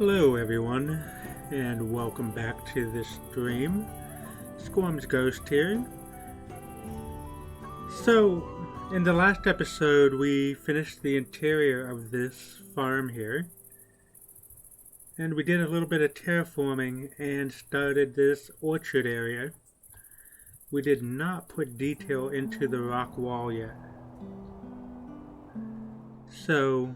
Hello everyone, and welcome back to this stream. Squam's Ghost here. So, in the last episode we finished the interior of this farm here. And we did a little bit of terraforming and started this orchard area. We did not put detail into the rock wall yet. So,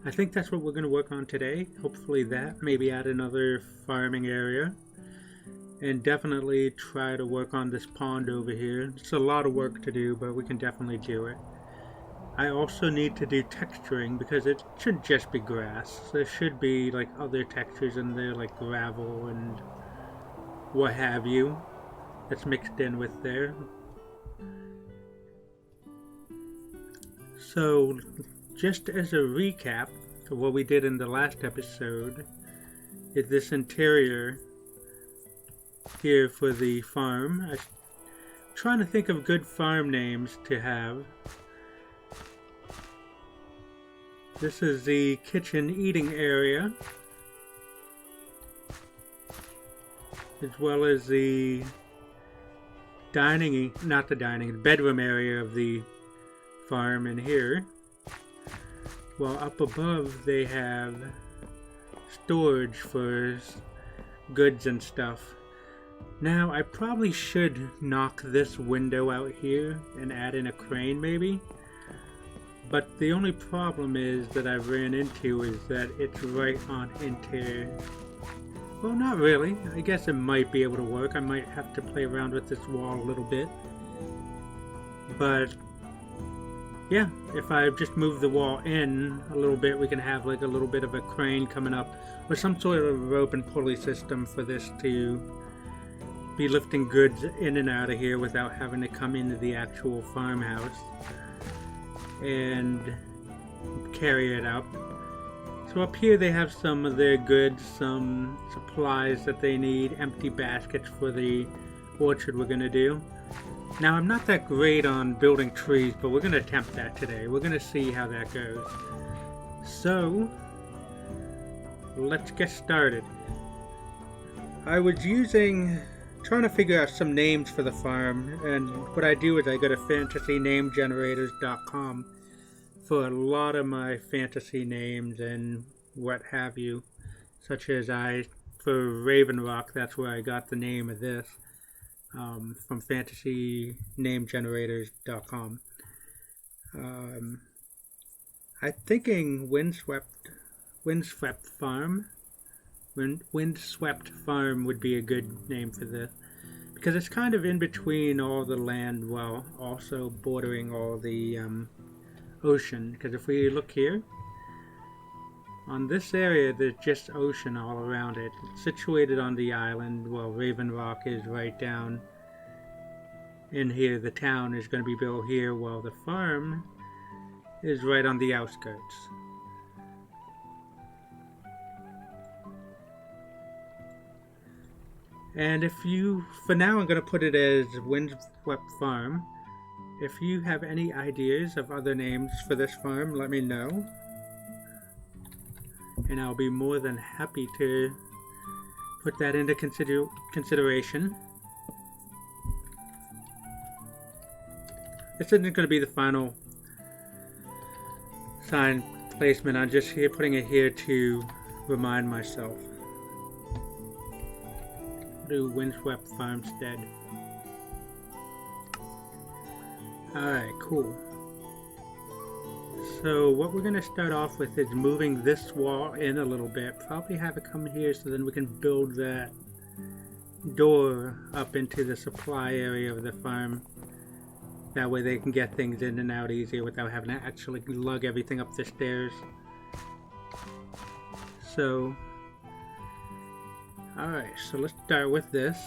I think that's what we're going to work on today. Hopefully that, maybe add another farming area. And definitely try to work on this pond over here. It's a lot of work to do, but we can definitely do it. I also need to do texturing because it shouldn't just be grass. There should be like other textures in there, like gravel and what have you, that's mixed in with there. So, just as a recap of what we did in the last episode, is this interior here for the farm. I'm trying to think of good farm names to have. This is the kitchen eating area, as well as the the bedroom area of the farm in here. Well, up above they have storage for goods and stuff. Now, I probably should knock this window out here and add in a crane maybe. But the only problem is that I ran into is that it's right on interior. Well, not really. I guess it might be able to work. I might have to play around with this wall a little bit. But yeah, if I just move the wall in a little bit, we can have like a little bit of a crane coming up or some sort of rope and pulley system for this to be lifting goods in and out of here without having to come into the actual farmhouse and carry it up. So up here they have some of their goods, some supplies that they need, empty baskets for the orchard we're going to do. Now, I'm not that great on building trees, but we're going to attempt that today. We're going to see how that goes. So, let's get started. I was trying to figure out some names for the farm, and what I do is I go to fantasynamegenerators.com for a lot of my fantasy names and what have you, such as for Raven Rock, that's where I got the name of this. From fantasynamegenerators.com. I'm thinking Windswept Farm would be a good name for this, because it's kind of in between all the land while also bordering all the ocean. Because if we look here, on this area there's just ocean all around it. It's situated on the island, while Raven Rock is right down in here. The town is going to be built here, while the farm is right on the outskirts. And for now I'm going to put it as Windswept Farm. If you have any ideas of other names for this farm, let me know. And I'll be more than happy to put that into consideration. This isn't going to be the final sign placement. I'm just putting it here to remind myself. Do Windswept Farmstead. Alright, cool. So what we're going to start off with is moving this wall in a little bit. Probably have it come here so then we can build that door up into the supply area of the farm. That way they can get things in and out easier without having to actually lug everything up the stairs. So, alright, so let's start with this.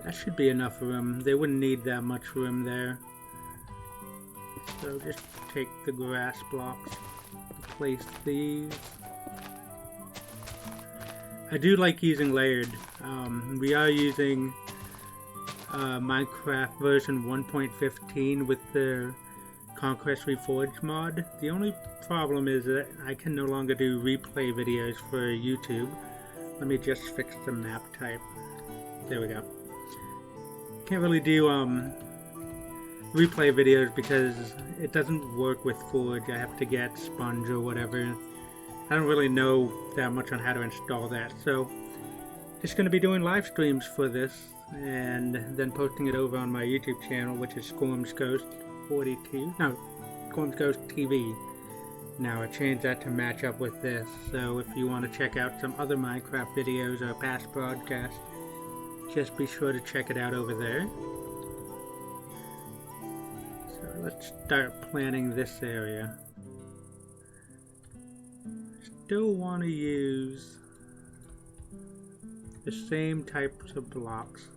That should be enough room. They wouldn't need that much room there. So just take the grass blocks, place these. I do like using layered. We are using Minecraft version 1.15 with the Conquest Reforged mod. The only problem is that I can no longer do replay videos for YouTube. Let me just fix the map type. There we go. Can't really do replay videos because it doesn't work with Forge. I have to get Sponge or whatever. I don't really know that much on how to install that, so just going to be doing live streams for this and then posting it over on my YouTube channel, which is Squirms Ghost 42. No, Squirms Ghost TV. Now I changed that to match up with this, so if you want to check out some other Minecraft videos or past broadcasts, just be sure to check it out over there. So let's start planning this area. Still want to use the same types of blocks.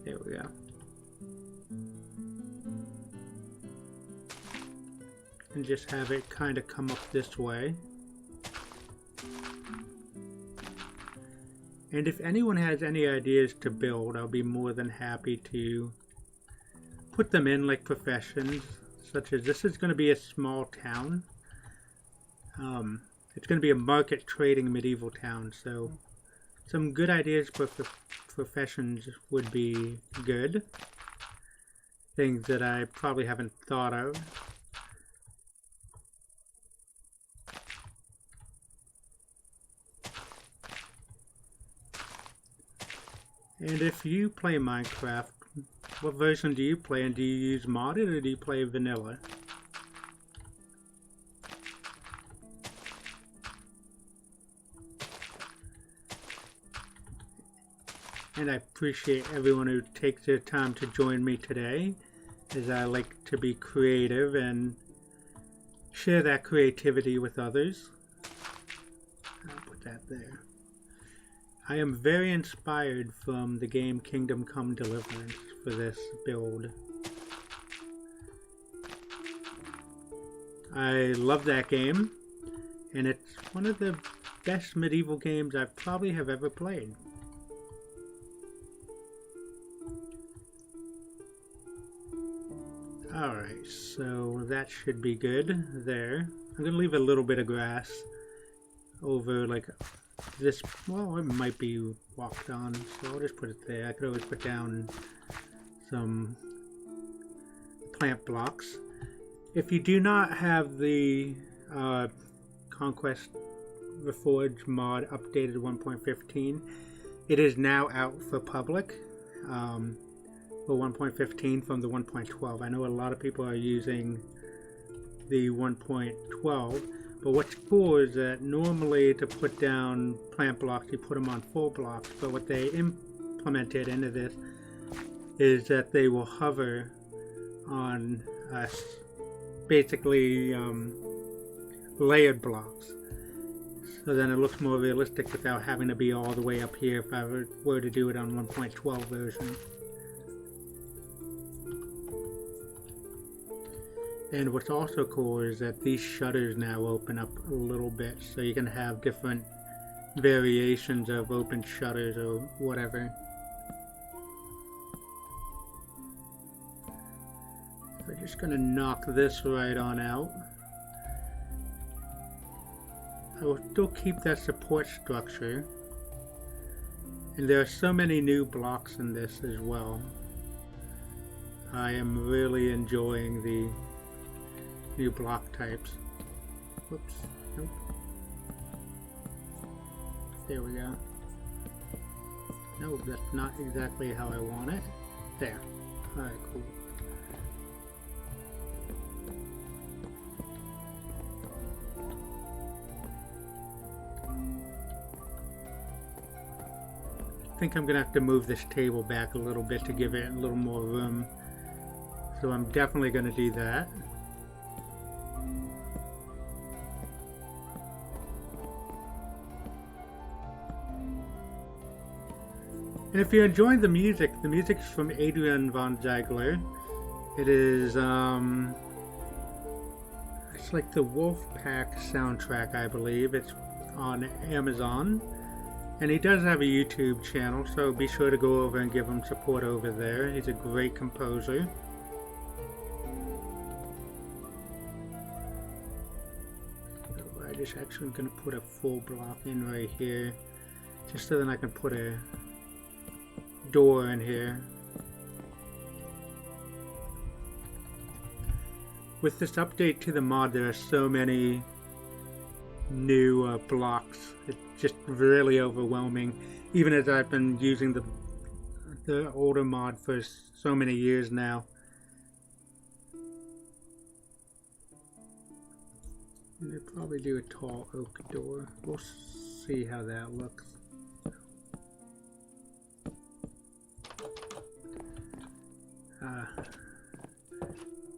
There we go. And just have it kind of come up this way. And if anyone has any ideas to build, I'll be more than happy to put them in, like professions, such as this is going to be a small town. It's going to be a market trading medieval town, so some good ideas for professions would be good. Things that I probably haven't thought of. And if you play Minecraft, what version do you play, and do you use modded or do you play vanilla? And I appreciate everyone who takes their time to join me today, as I like to be creative and share that creativity with others. I'll put that there. I am very inspired from the game Kingdom Come Deliverance for this build. I love that game, and it's one of the best medieval games I probably have ever played. Alright, so that should be good there. I'm going to leave a little bit of grass over like this. Well, it might be walked on, so I'll just put it there. I could always put down some plant blocks. If you do not have the Conquest Reforged mod updated 1.15, it is now out for public. For 1.15 from the 1.12. I know a lot of people are using the 1.12, but what's cool is that normally to put down plant blocks, you put them on full blocks, but what they implemented into this is that they will hover on basically layered blocks. So then it looks more realistic without having to be all the way up here if I were to do it on 1.12 version. And what's also cool is that these shutters now open up a little bit, so you can have different variations of open shutters or whatever. We're just going to knock this right on out. I will still keep that support structure. And there are so many new blocks in this as well. I am really enjoying the new block types. Whoops. Nope. There we go. No, that's not exactly how I want it. There. Alright, cool. I think I'm gonna have to move this table back a little bit to give it a little more room. So I'm definitely gonna do that. And if you're enjoying the music's from Adrian Von Ziegler. It is, I It's like the Wolfpack soundtrack, I believe. It's on Amazon. And he does have a YouTube channel, so be sure to go over and give him support over there. He's a great composer. So I just actually going to put a full block in right here, just so then I can put a door in here. With this update to the mod, there are so many new blocks. It's just really overwhelming, even as I've been using the older mod for so many years now. We'll probably do a tall oak door. We'll see how that looks.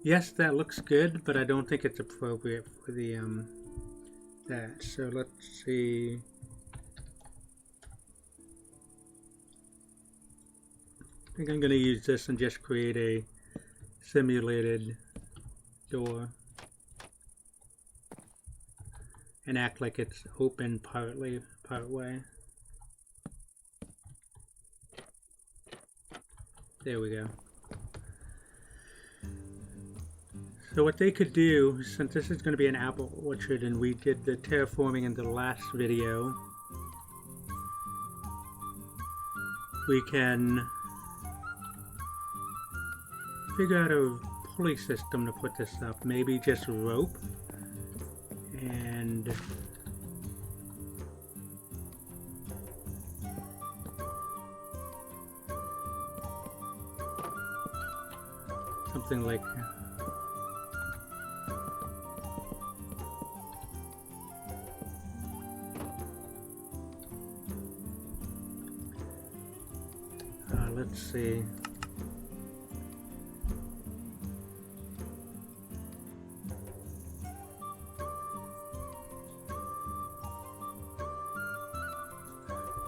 Yes, that looks good, but I don't think it's appropriate for the that. So let's see. I think I'm going to use this and just create a simulated door and act like it's open part way. There we go. So what they could do, since this is going to be an apple orchard and we did the terraforming in the last video, we can figure out a pulley system to put this up. Maybe just rope and something like that. Let's see.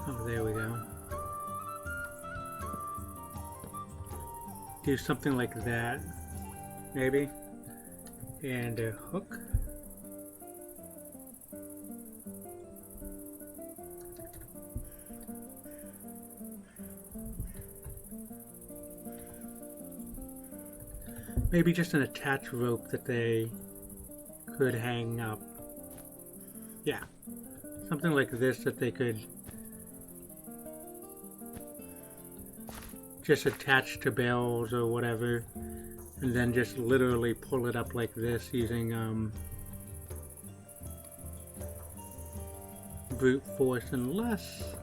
Oh, there we go. Do something like that, maybe. And a hook. Maybe just an attached rope that they could hang up. Yeah, something like this that they could just attach to bales or whatever, and then just literally pull it up like this using brute force, unless,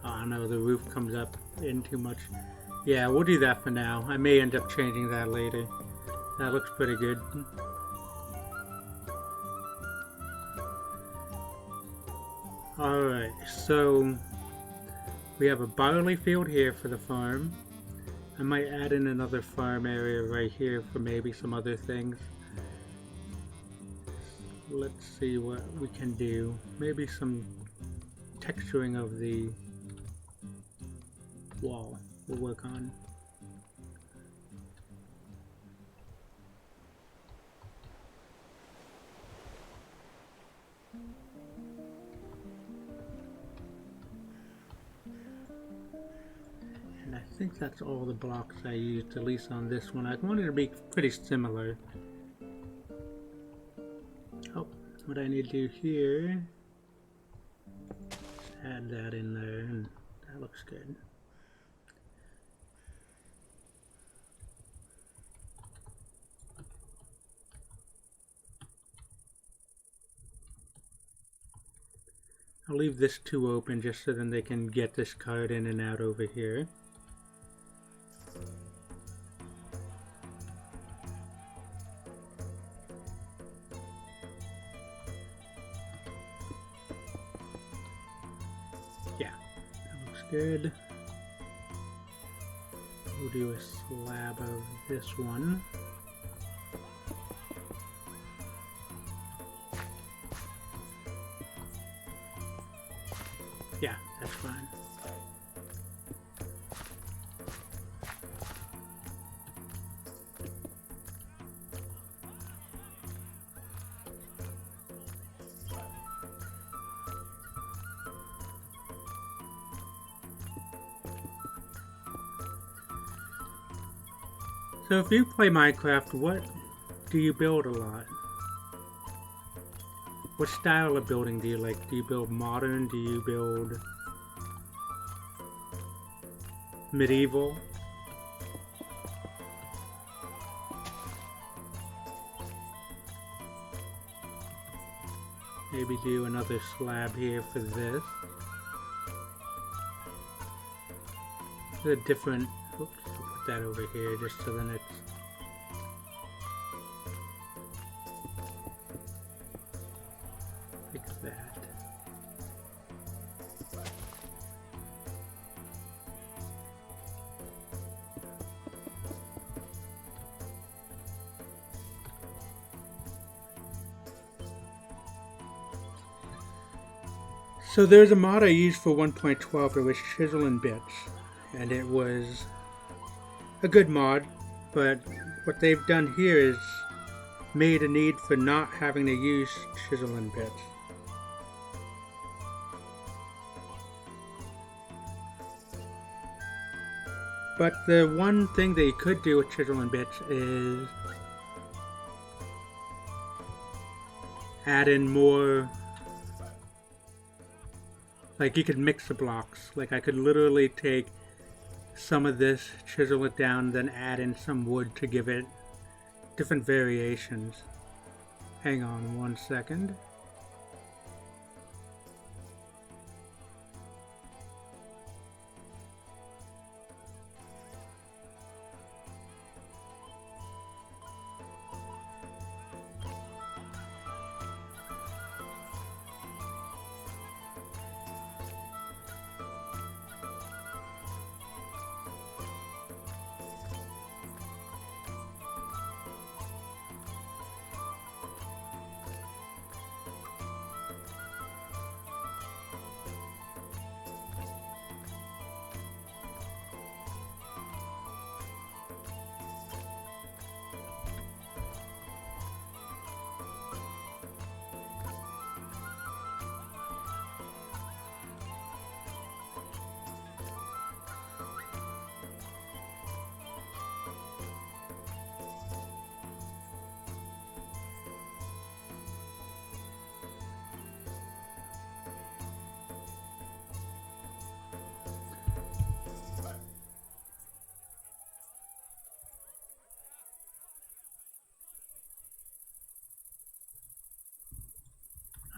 oh no, the roof comes up in too much. Yeah, we'll do that for now. I may end up changing that later. That looks pretty good. Alright, so we have a barley field here for the farm. I might add in another farm area right here for maybe some other things. Let's see what we can do. Maybe some texturing of the wall we'll work on. And I think that's all the blocks I used, at least on this one. I wanted to be pretty similar. Oh, what I need to do here, add that in there, and that looks good. I'll leave this two open just so then they can get this card in and out over here. Yeah, that looks good. We'll do a slab of this one. Yeah, that's fine. So if you play Minecraft, what do you build a lot? What style of building do you like? Do you build modern? Do you build medieval? Maybe do another slab here for this. The different, oops, I'll put that over here just so then it's like that. So there's a mod I used for 1.12. It was Chisel and Bits, and it was a good mod, but what they've done here is made a need for not having to use Chisel and Bits. But the one thing that you could do with Chisel and Bits is add in more. Like, you could mix the blocks. Like, I could literally take some of this, chisel it down, then add in some wood to give it different variations. Hang on 1 second.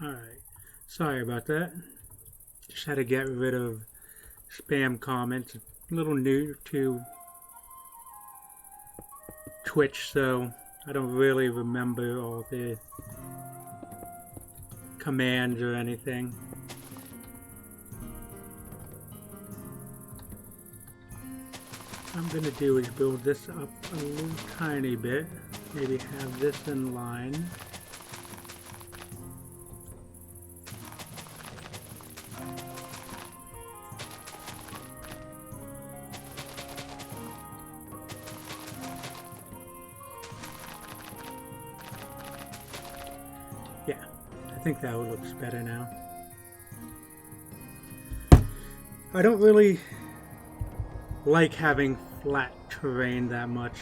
Alright, sorry about that. Just had to get rid of spam comments. A little new to Twitch, so I don't really remember all the commands or anything. What I'm gonna do is build this up a little tiny bit. Maybe have this in line. Yeah, I think that looks better now. I don't really like having flat terrain that much.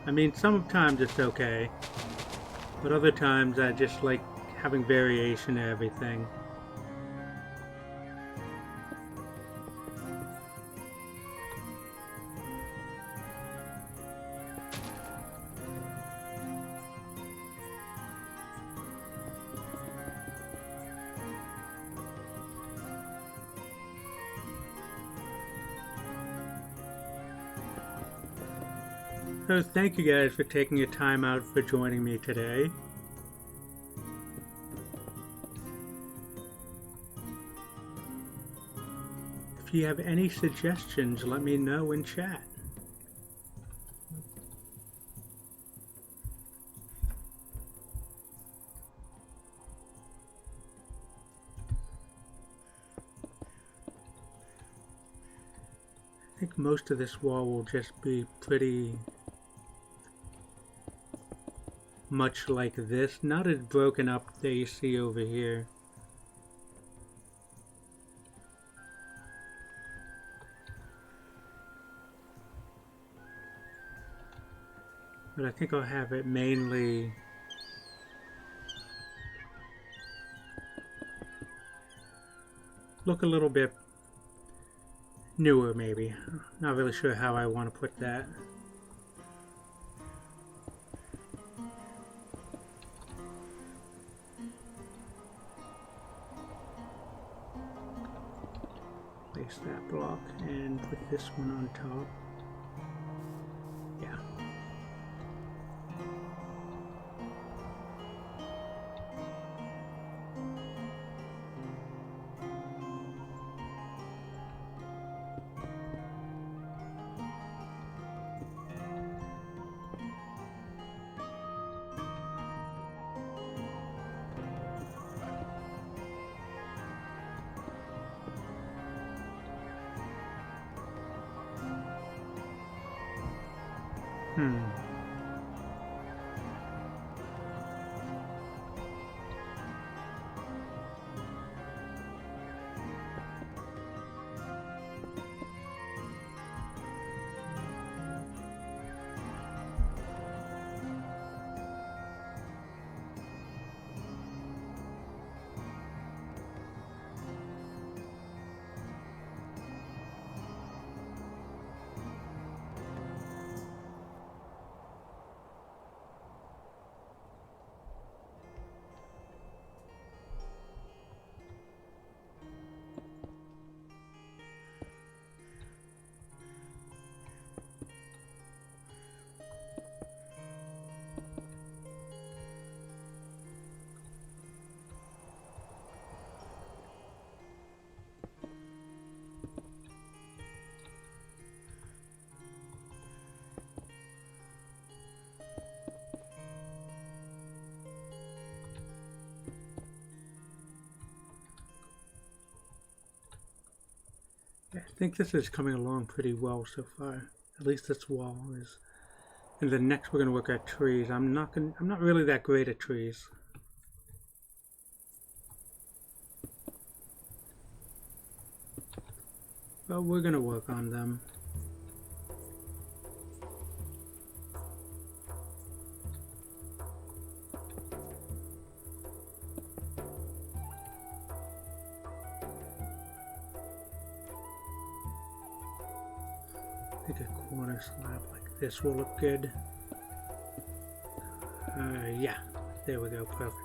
I mean, sometimes it's okay, but other times I just like having variation in everything. So thank you guys for taking your time out for joining me today. If you have any suggestions, let me know in chat. I think most of this wall will just be pretty much like this, not as broken up that you see over here. But I think I'll have it mainly look a little bit newer, maybe. Not really sure how I want to put that. Place that block and put this one on top. Yeah. I think this is coming along pretty well so far. At least this wall is. And then next we're going to look at trees. I'm not really that great at trees. But we're going to work on them. I think a corner slab like this will look good. Yeah, there we go, perfect.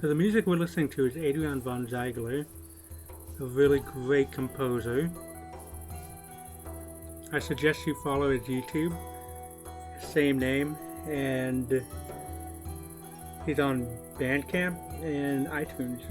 So the music we're listening to is Adrian Von Ziegler, a really great composer. I suggest you follow his YouTube, same name, and he's on Bandcamp and iTunes.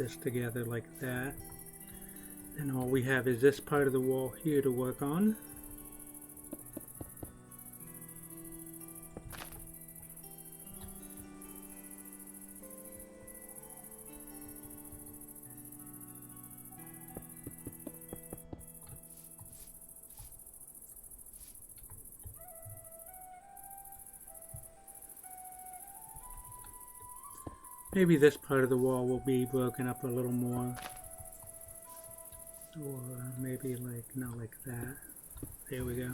this together like that. And all we have is this part of the wall here to work on. Maybe this part of the wall will be broken up a little more. Or maybe like, not like that. There we go.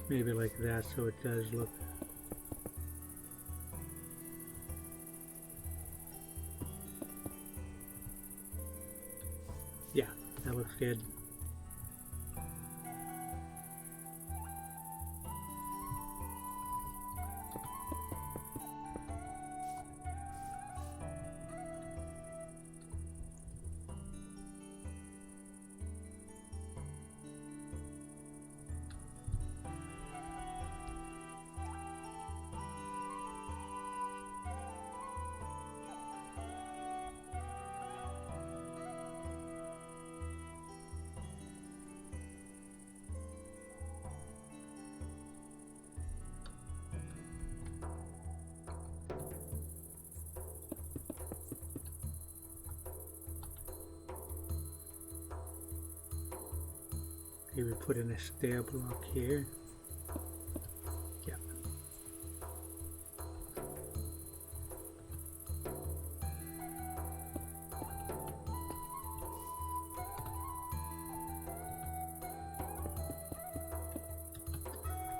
Maybe like that so it does look. Yeah, that looks good. Maybe put in a stair block here. Yep.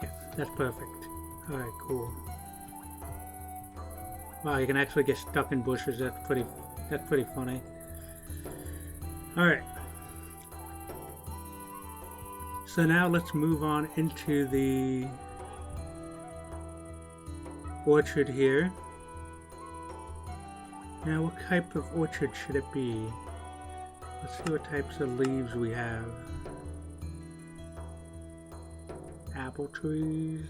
Yeah, that's perfect. Alright, cool. Wow, you can actually get stuck in bushes. That's pretty funny. Alright. So now let's move on into the orchard here. Now what type of orchard should it be? Let's see what types of leaves we have. Apple trees.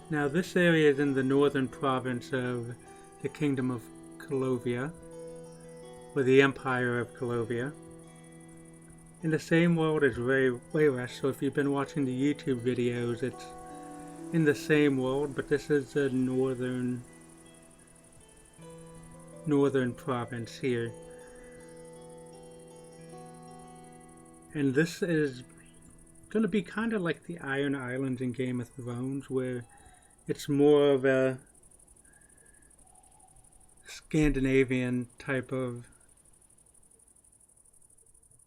Now this area is in the Northen Province of the Kingdom of Colovia, or the Empire of Colovia. In the same world as Borderless, so if you've been watching the YouTube videos, it's in the same world, but this is the Northern Province here. And this is going to be kind of like the Iron Islands in Game of Thrones, where it's more of a Scandinavian type of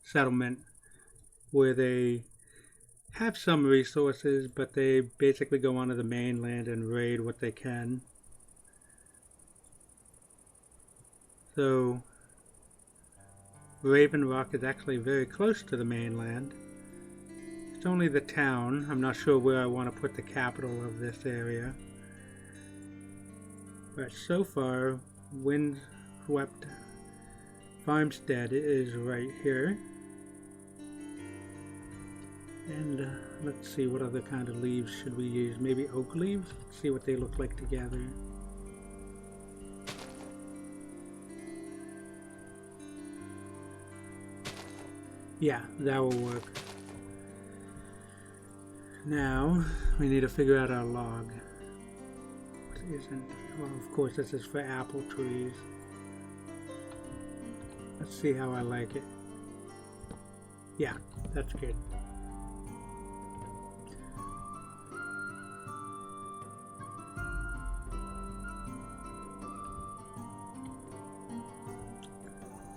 settlement where they have some resources, but they basically go onto the mainland and raid what they can. So Raven Rock is actually very close to the mainland. It's only the town. I'm not sure where I want to put the capital of this area. But so far, Windswept Farmstead is right here. And let's see, what other kind of leaves should we use? Maybe oak leaves? Let's see what they look like together. Yeah, that will work. Now, we need to figure out our log. What isn't? Well, of course, this is for apple trees. Let's see how I like it. Yeah, that's good.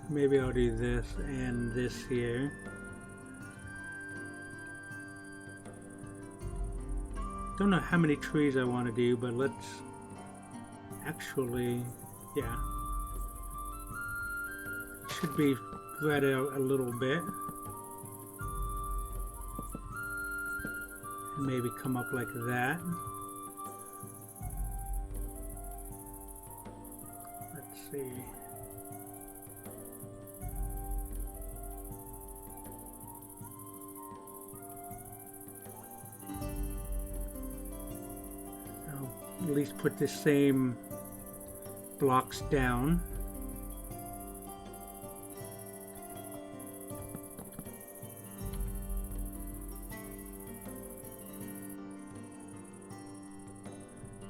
Maybe I'll do this and this here. Don't know how many trees I want to do, but let's actually, yeah. Should be spread out a little bit. And maybe come up like that. Let's see. I'll at least put the same blocks down.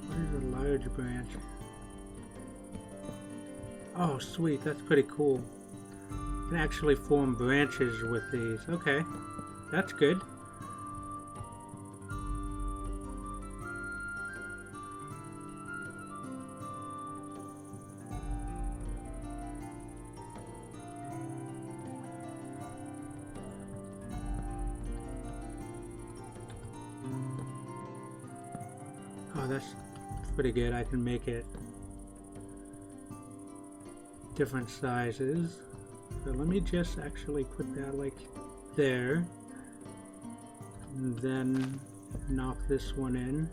What is a large branch? Oh, sweet, that's pretty cool. You can actually form branches with these. Okay, that's good. Oh, that's pretty good. I can make it different sizes. So let me just actually put that like there, and then knock this one in.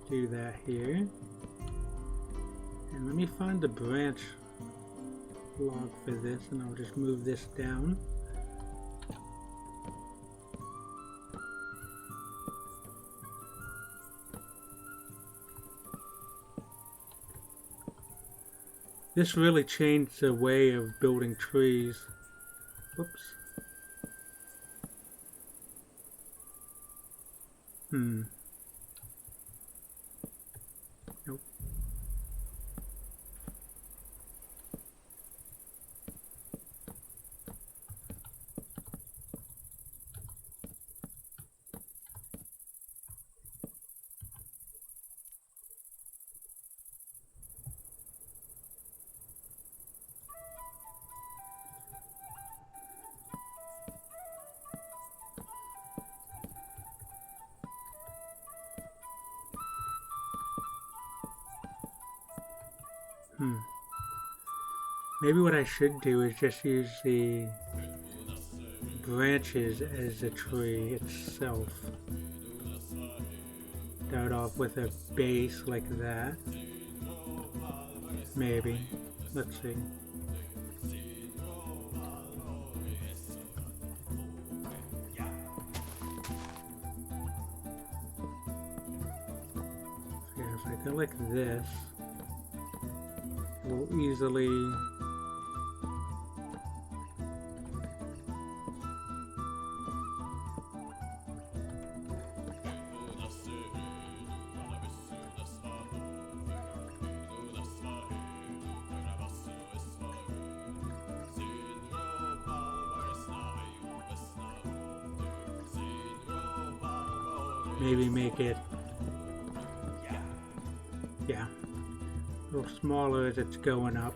Do that here, and let me find the branch log for this, and I'll just move this down. This really changed the way of building trees. Whoops. Nope. Maybe what I should do is just use the branches as the tree itself. Start off with a base like that. Maybe. Let's see. Yeah, if I go like this, we'll easily maybe make it, yeah, a little smaller as it's going up.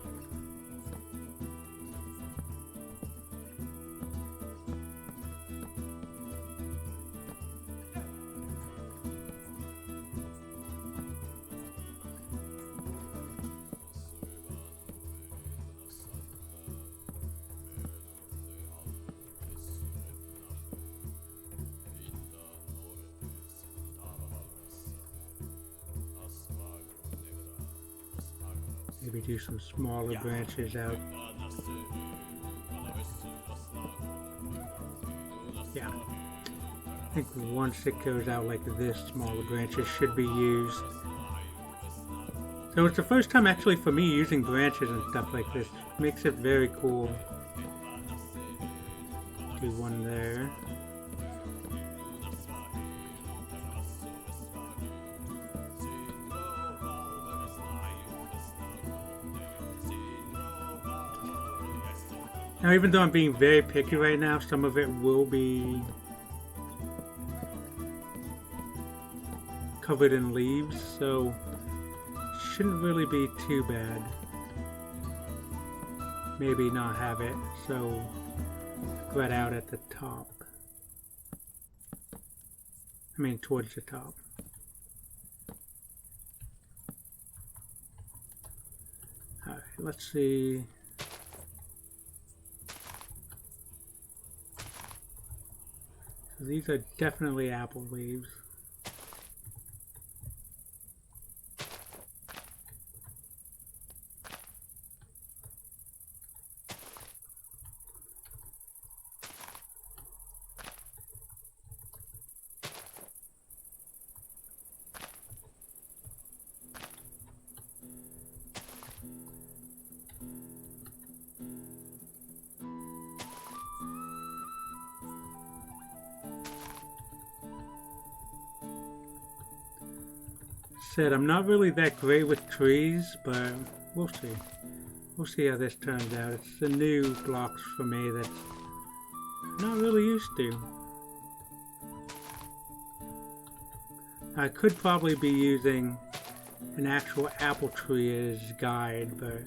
Maybe do some smaller branches out. Yeah. I think once it goes out like this, smaller branches should be used. So it's the first time actually for me using branches and stuff like this. Makes it very cool. Do one there. Now, even though I'm being very picky right now, some of it will be covered in leaves, so it shouldn't really be too bad. Maybe not have it so spread out at the top. I mean, towards the top. Alright, let's see. These are definitely apple leaves. Said I'm not really that great with trees, but we'll see. We'll see how this turns out. It's the new blocks for me that I'm not really used to. I could probably be using an actual apple tree as guide, but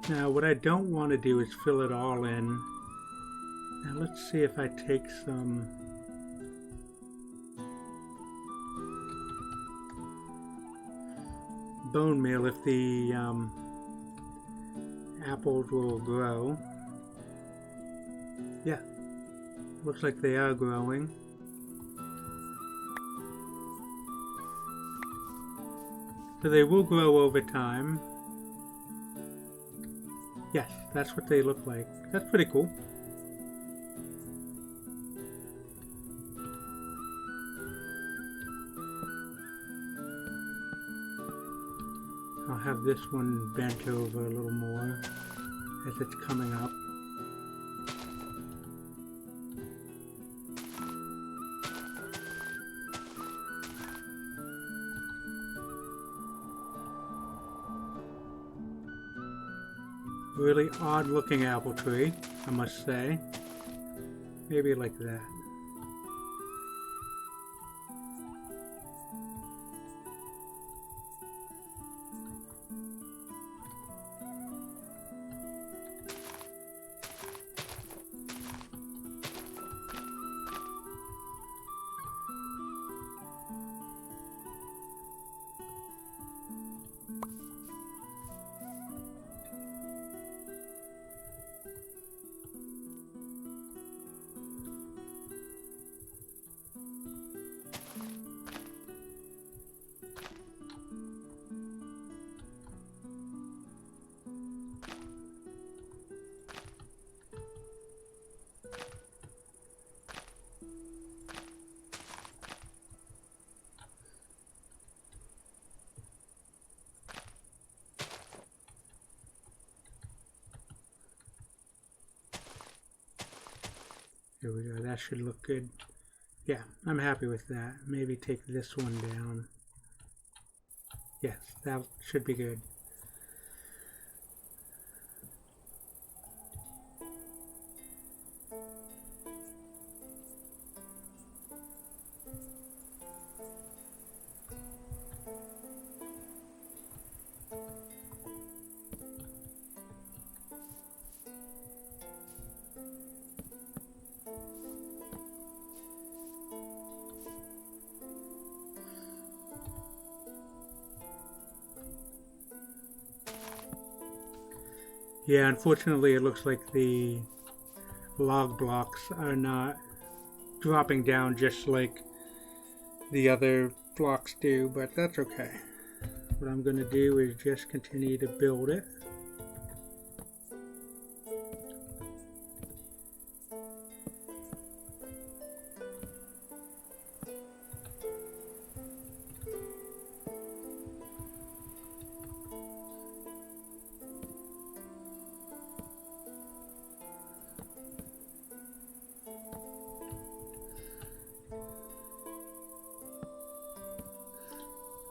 now what I don't want to do is fill it all in. Now let's see if I take some bone meal, if the apples will grow. Yeah, looks like they are growing. So they will grow over time. Yes, that's what they look like. That's pretty cool. I'll have this one bent over a little more as it's coming up. Really odd looking apple tree, I must say. Maybe like that. Here we go, that should look good. Yeah, I'm happy with that. Maybe take this one down. Yes, that should be good. Yeah, unfortunately it looks like the log blocks are not dropping down just like the other blocks do, but that's okay. What I'm going to do is just continue to build it.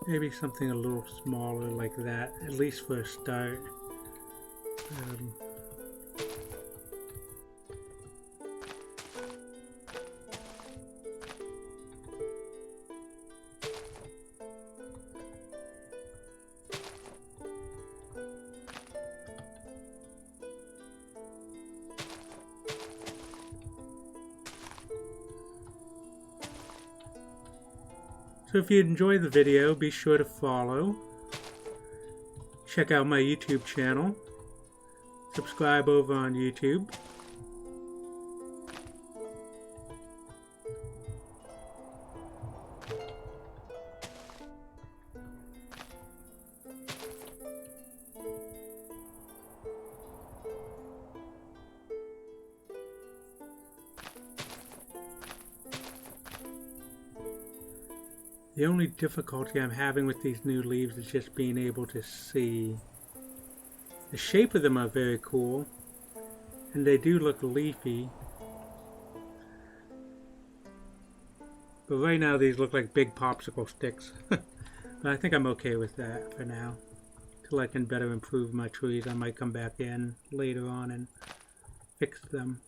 Maybe something a little smaller like that, at least for a start. So if you enjoy the video, be sure to follow. Check out my YouTube channel. Subscribe over on YouTube. The only difficulty I'm having with these new leaves is just being able to see. The shape of them are very cool, and they do look leafy. But right now these look like big popsicle sticks. But I think I'm okay with that for now. Till I can better improve my trees, I might come back in later on and fix them.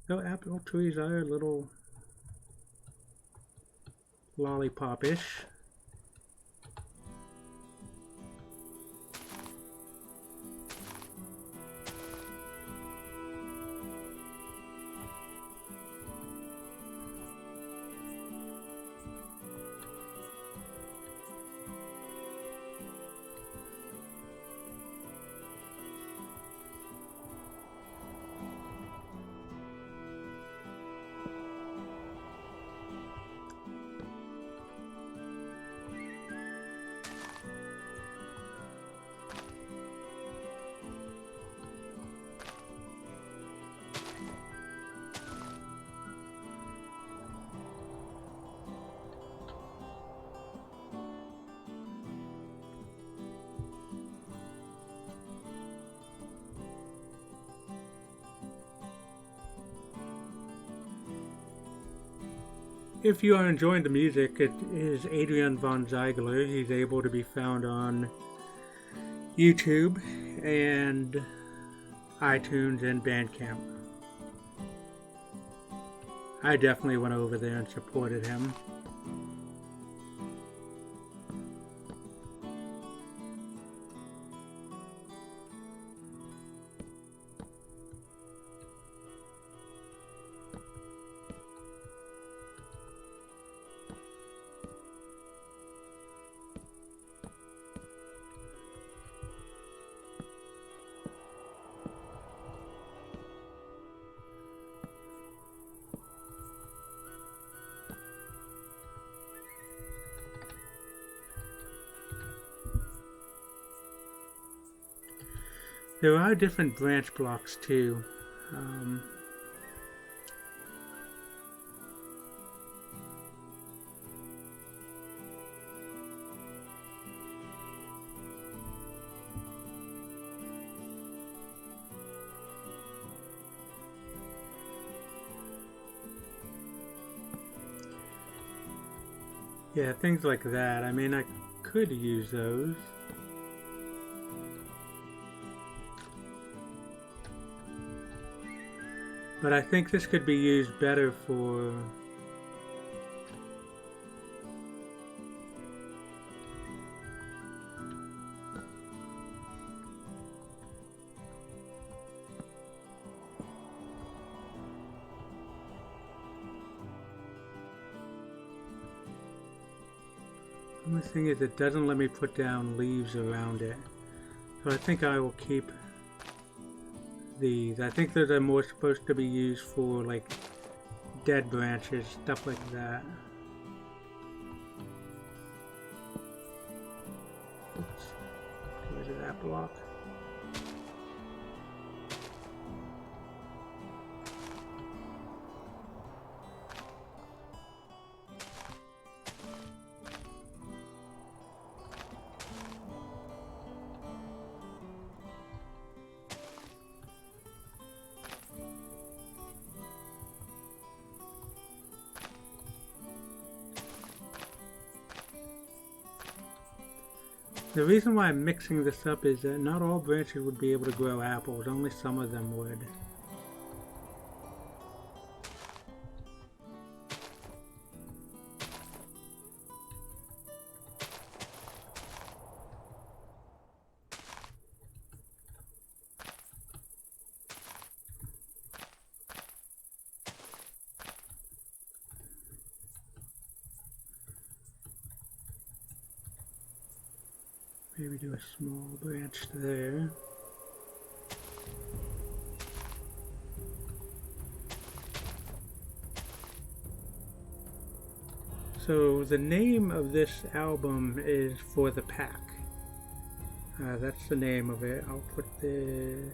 So apple trees are a little lollipop-ish. If you are enjoying the music, it is Adrian Von Ziegler. He's able to be found on YouTube and iTunes and Bandcamp. I definitely went over there and supported him. There are different branch blocks too. Yeah, things like that. I mean, I could use those. But I think this could be used better for the only thing is it doesn't let me put down leaves around it. So I think I will keep these. I think those are more supposed to be used for like dead branches, stuff like that. Oops. Get rid of that block. The reason why I'm mixing this up is that not all branches would be able to grow apples, only some of them would. Maybe do a small branch there. So the name of this album is For the Pack. That's the name of it. I'll put the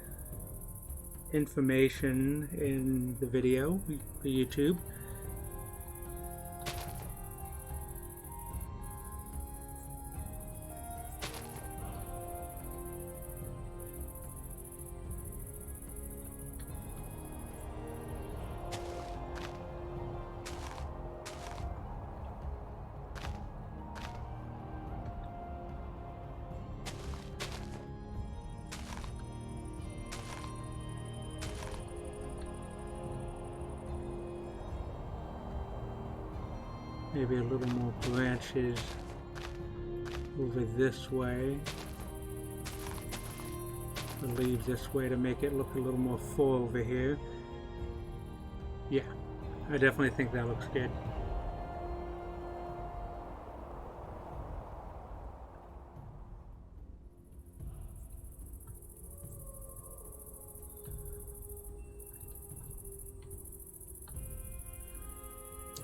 information in the video for YouTube. Maybe a little more branches over this way. The leaves this way to make it look a little more full over here. Yeah, I definitely think that looks good.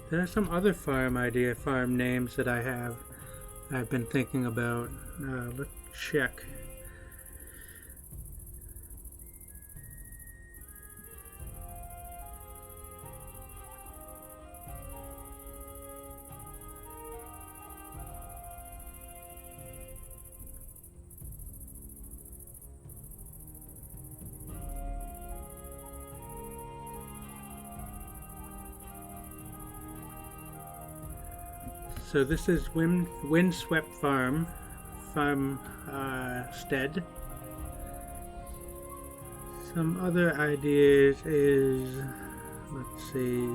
There are some other farm names that I've been thinking about. Let's check. So this is Windswept Farmstead. Some other ideas is, let's see.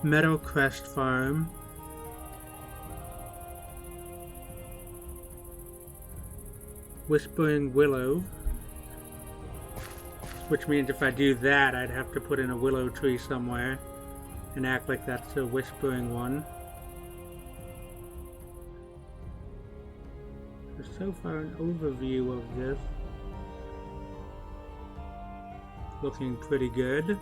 Meadowcrest Farm. Whispering Willow, which means if I do that, I'd have to put in a willow tree somewhere and act like that's a whispering one. So far, an overview of this looking pretty good.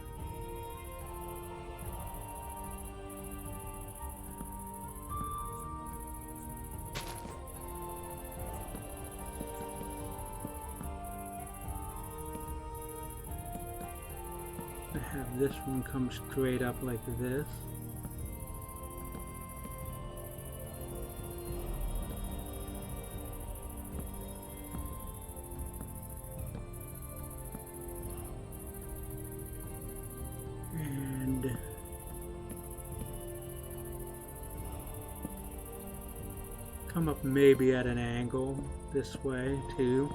This one comes straight up like this. And come up maybe at an angle this way too.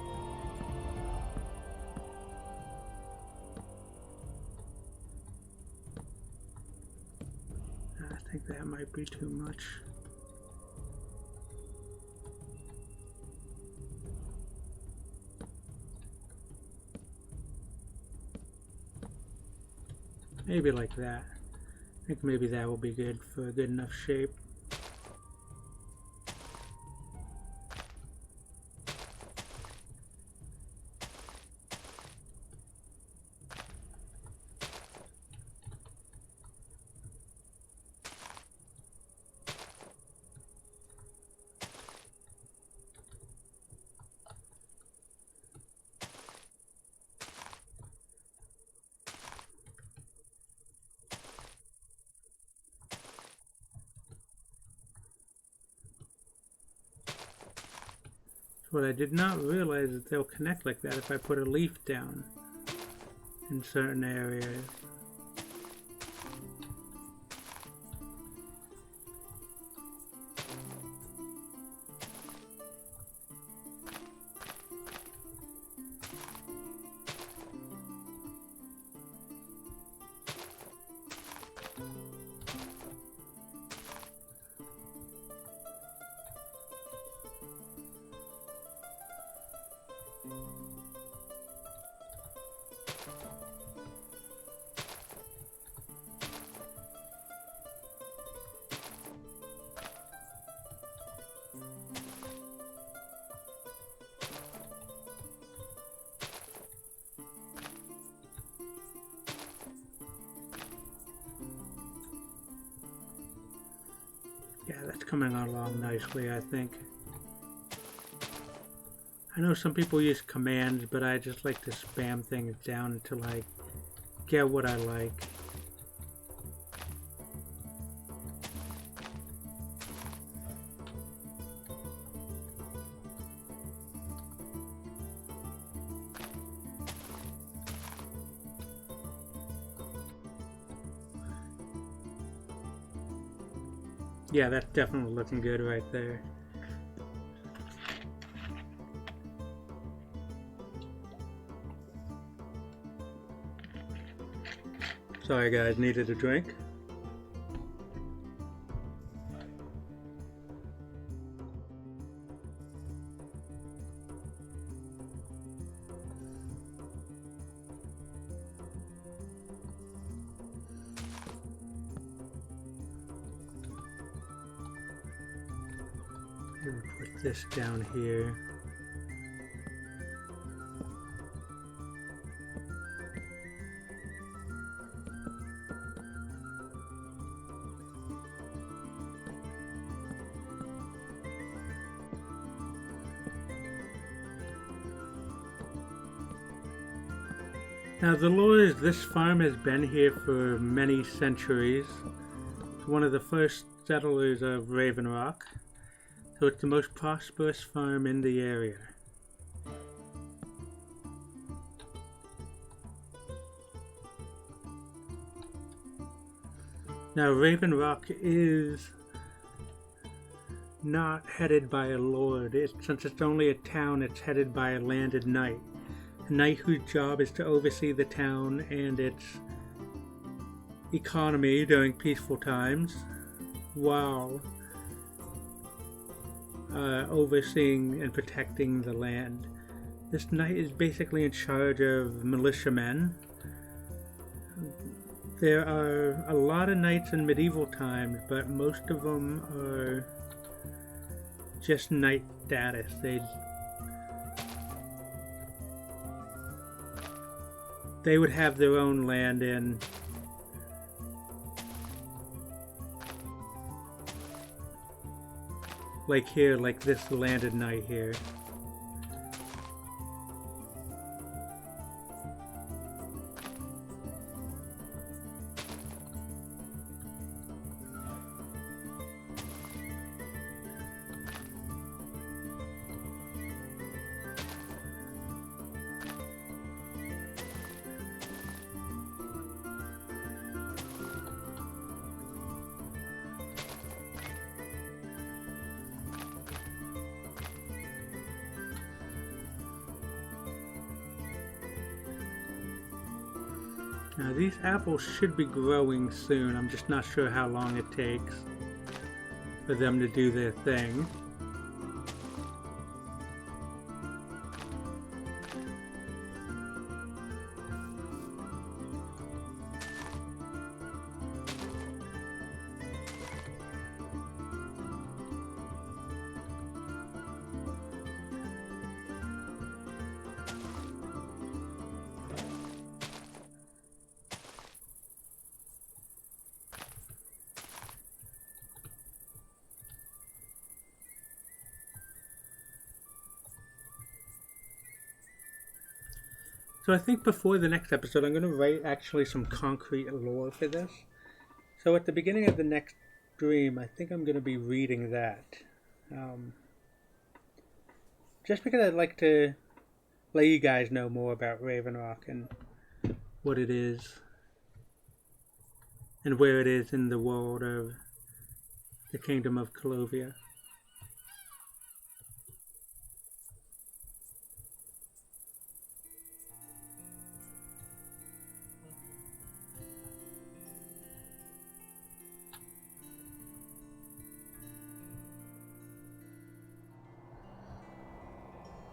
I think that might be too much. Maybe like that. I think maybe that will be good for a good enough shape. What I did not realize is they'll connect like that if I put a leaf down in certain areas. coming along nicely, I think. I know some people use commands, but I just like to spam things down until I get what I like. Yeah, that's definitely looking good right there. Sorry guys, needed a drink. Put this down here. Now the lore is this farm has been here for many centuries. It's one of the first settlers of Raven Rock. So it's the most prosperous farm in the area. Now Raven Rock is not headed by a lord. Since it's only a town, it's headed by a landed knight. A knight whose job is to oversee the town and its economy during peaceful times, while overseeing and protecting the land. This knight is basically in charge of militiamen. There are a lot of knights in medieval times, but most of them are just knight status. They would have their own land in like here, like this landed knight here. Now these apples should be growing soon. I'm just not sure how long it takes for them to do their thing. So I think before the next episode, I'm going to write actually some concrete lore for this. So at the beginning of the next stream, I think I'm going to be reading that. Just because I'd like to let you guys know more about Raven Rock and what it is and where it is in the world of the Kingdom of Colovia.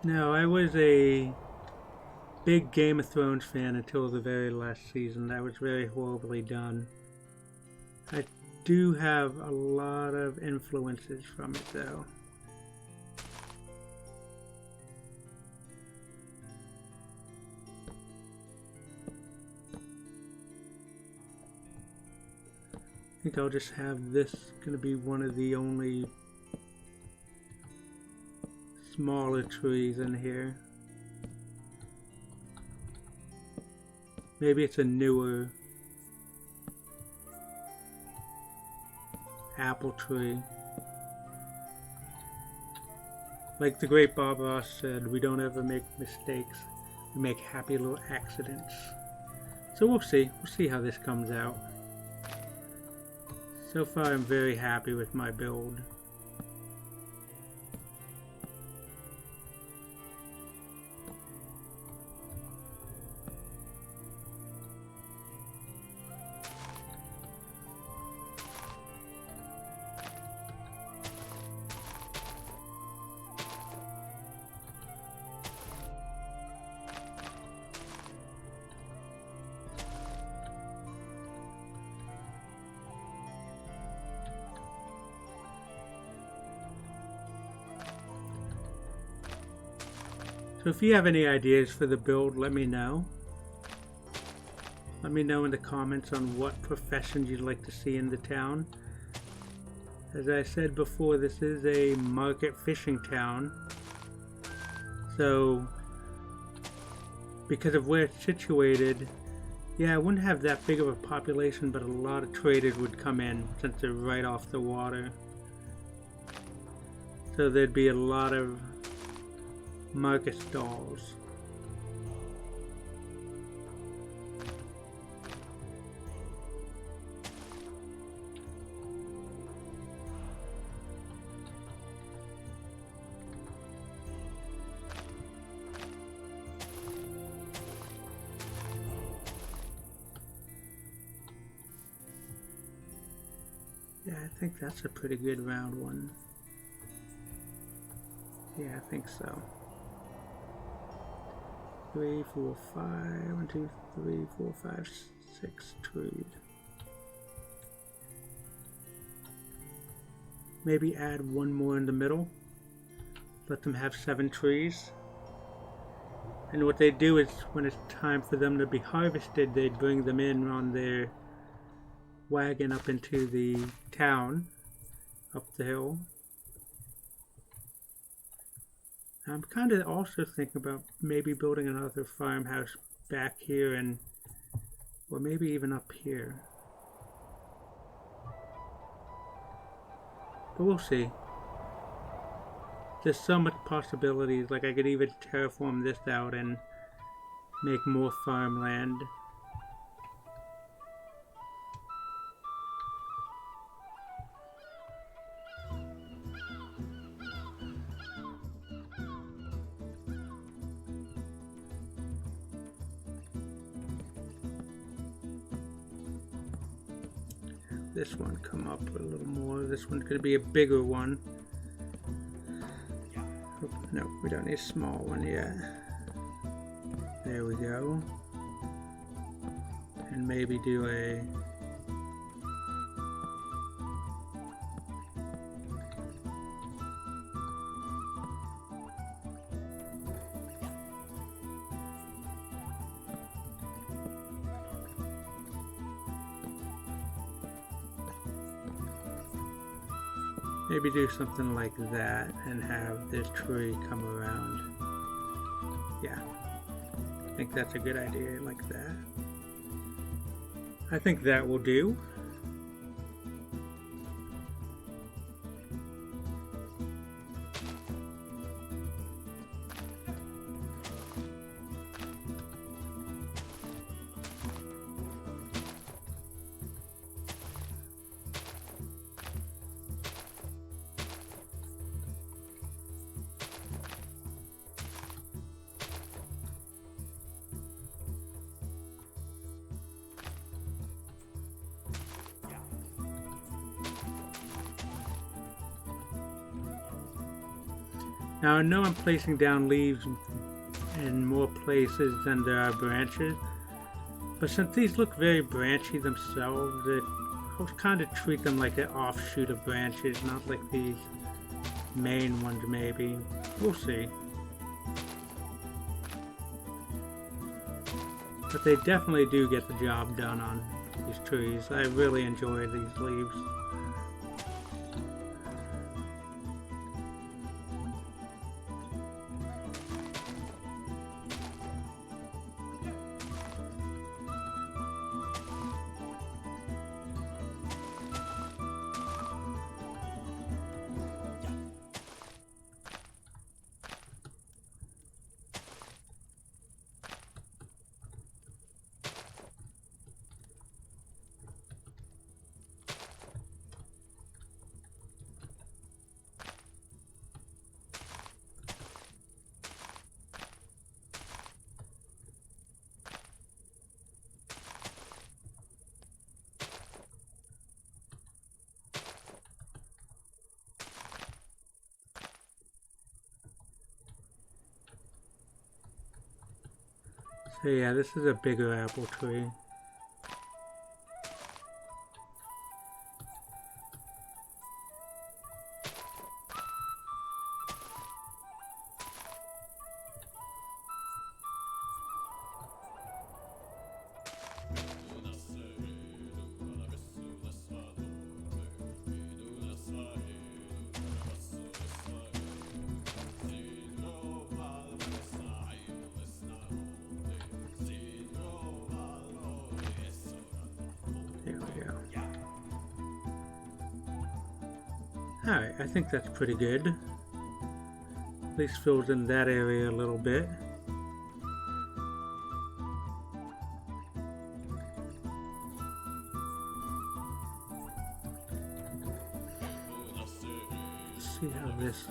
Now, I was a big Game of Thrones fan until the very last season. That was very horribly done. I do have a lot of influences from it, though. think I'll just have this gonna be one of the only smaller trees in here. Maybe it's a newer apple tree. Like the great Bob Ross said, we don't ever make mistakes, we make happy little accidents. So we'll see how this comes out. So far I'm very happy with my build. So if you have any ideas for the build, let me know. Let me know in the comments on what professions you'd like to see in the town. As I said before, this is a market fishing town. So, because of where it's situated, yeah, I wouldn't have that big of a population, but a lot of traders would come in since they're right off the water. So there'd be a lot of market stalls. Yeah, I think that's a pretty good round one. Yeah, I think so. 3, 4, 5, 1, 2, 3, 4, 5, 6 trees. Maybe add one more in the middle. Let them have 7 trees. And what they do is, when it's time for them to be harvested, they bring them in on their wagon up into the town, up the hill. I'm kind of also thinking about maybe building another farmhouse back here, and or maybe even up here. But we'll see. There's so much possibilities. Like I could even terraform this out and make more farmland. This one come up a little more. This one's going to be a bigger one. Oh, no, we don't need a small one yet. There we go. And maybe do a... maybe do something like that and have this tree come around. Yeah, I think that's a good idea, like that. I think that will do. Now I know I'm placing down leaves in more places than there are branches, but since these look very branchy themselves, I'll kind of treat them like an offshoot of branches, not like these main ones maybe. We'll see. But they definitely do get the job done on these trees. I really enjoy these leaves. So yeah, this is a bigger apple tree. Alright, I think that's pretty good. At least fills in that area a little bit. Let's see how this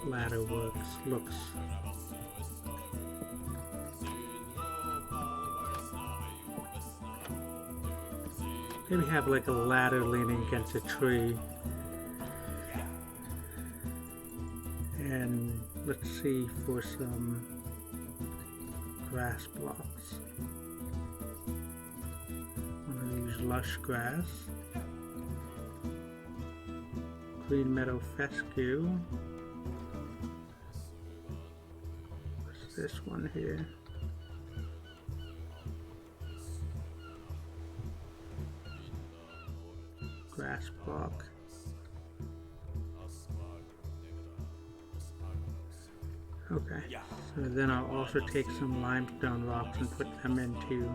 ladder looks. Maybe have like a ladder leaning against a tree. And let's see for some grass blocks. One of these lush grass. Green meadow fescue. What's this one here? Grass block. Okay, so then I'll also take some limestone rocks and put them into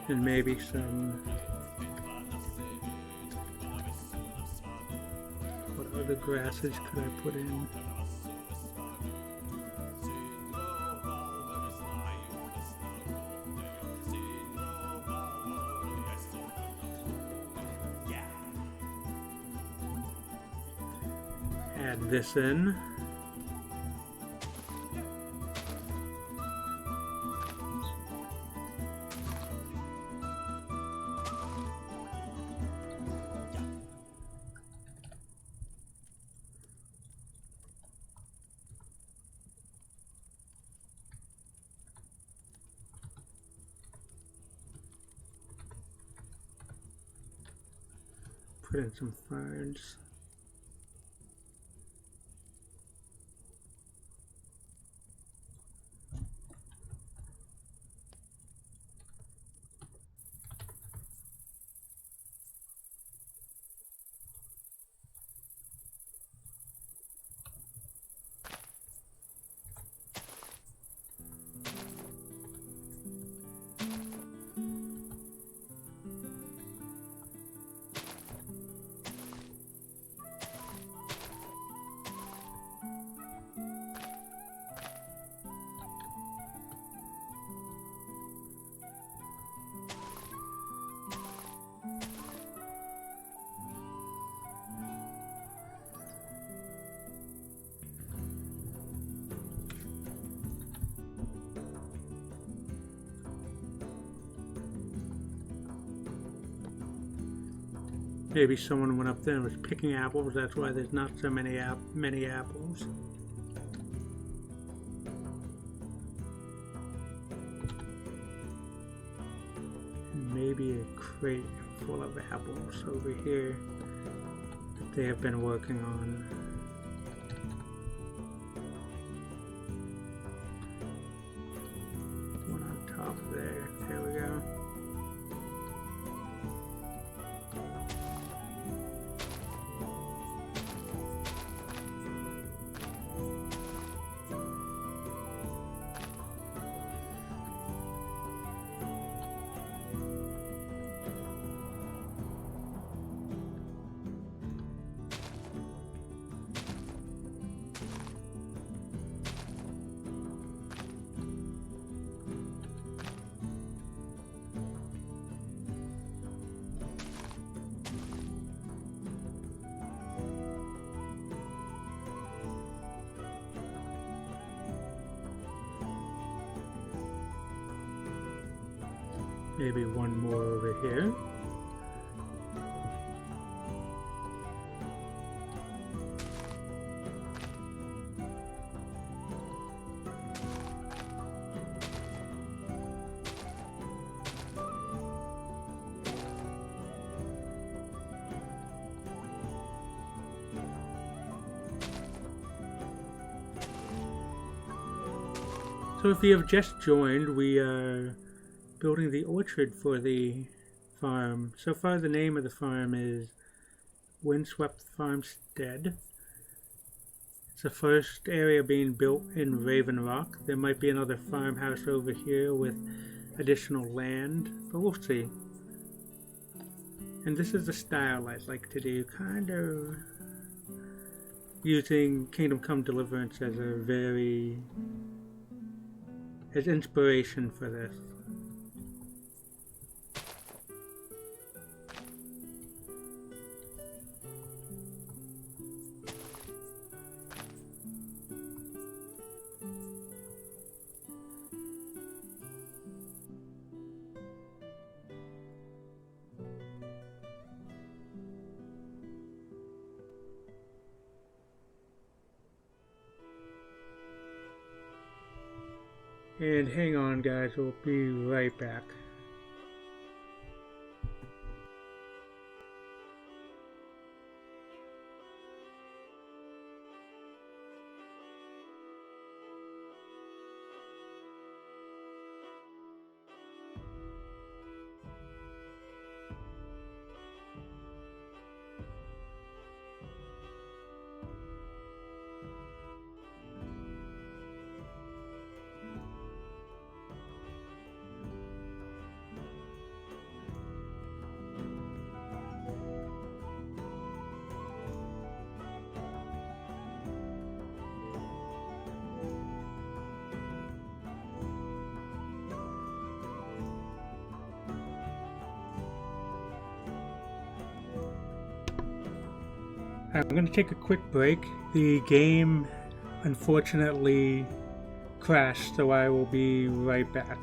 and maybe some, what other grasses could I put in? Add this in. Put in some ferns. Maybe someone went up there and was picking apples. That's why there's not so many apples. And maybe a crate full of apples over here. they have been working on. One on top there. There we go. Maybe one more over here. So if you have just joined, we are building the orchard for the farm. So far the name of the farm is Windswept Farmstead. It's the first area being built in Raven Rock. There might be another farmhouse over here with additional land, but we'll see. And this is the style I'd like to do, kind of using Kingdom Come Deliverance as inspiration for this. And hang on guys, we'll be right back. I'm going to take a quick break. The game unfortunately crashed, so I will be right back.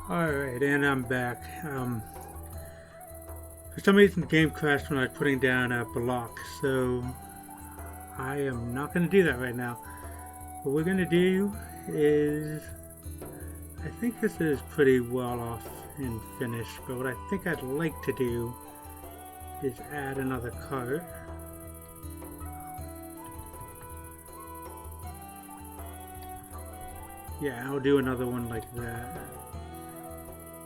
Alright, and I'm back. For some reason the game crashed when I was putting down a block, so I am not going to do that right now. What we're going to do is, I think this is pretty well off and finished, but what I think I'd like to do is add another cart. Yeah, I'll do another one like that.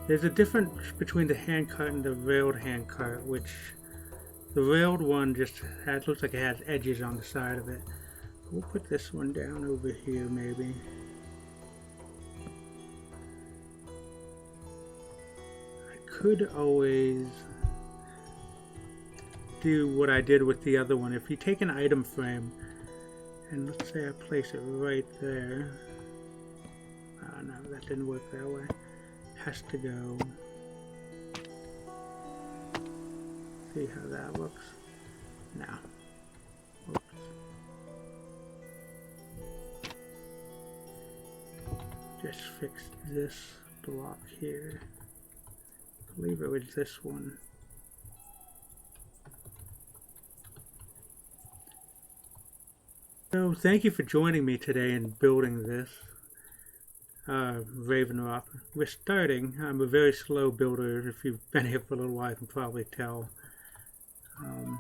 There's a difference between the handcart and the railed handcart, which the railed one just looks like it has edges on the side of it. We'll put this one down over here maybe. I could always do what I did with the other one. If you take an item frame and let's say I place it right there. Oh no, that didn't work that way. Has to go. See how that looks now. Oops. Just fix this block here. I believe it was this one. So thank you for joining me today in building this. Raven Rock. We're starting. I'm a very slow builder. If you've been here for a little while, you can probably tell. Yeah,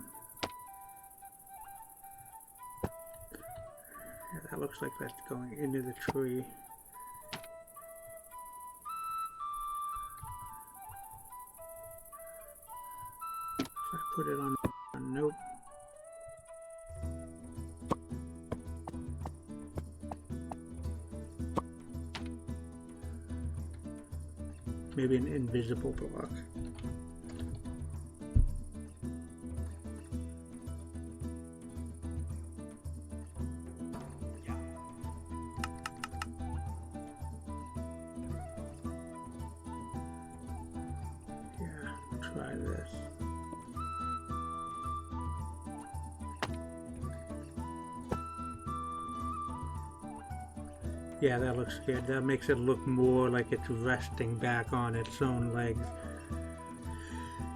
that looks like that's going into the tree. If I put it on nope. Maybe an invisible block. Yeah, try this. Yeah, that looks good. That makes it look more like it's resting back on its own legs.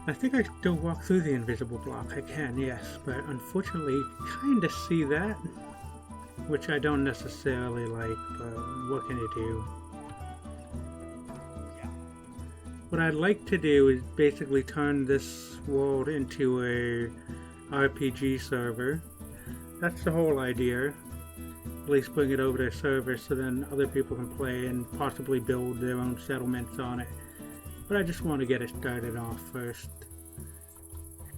I think I still walk through the invisible block. I can, yes, but unfortunately you kind of see that, which I don't necessarily like, but what can you do? What I'd like to do is basically turn this world into a RPG server. That's the whole idea. At least bring it over to a server so then other people can play and possibly build their own settlements on it. But I just want to get it started off first.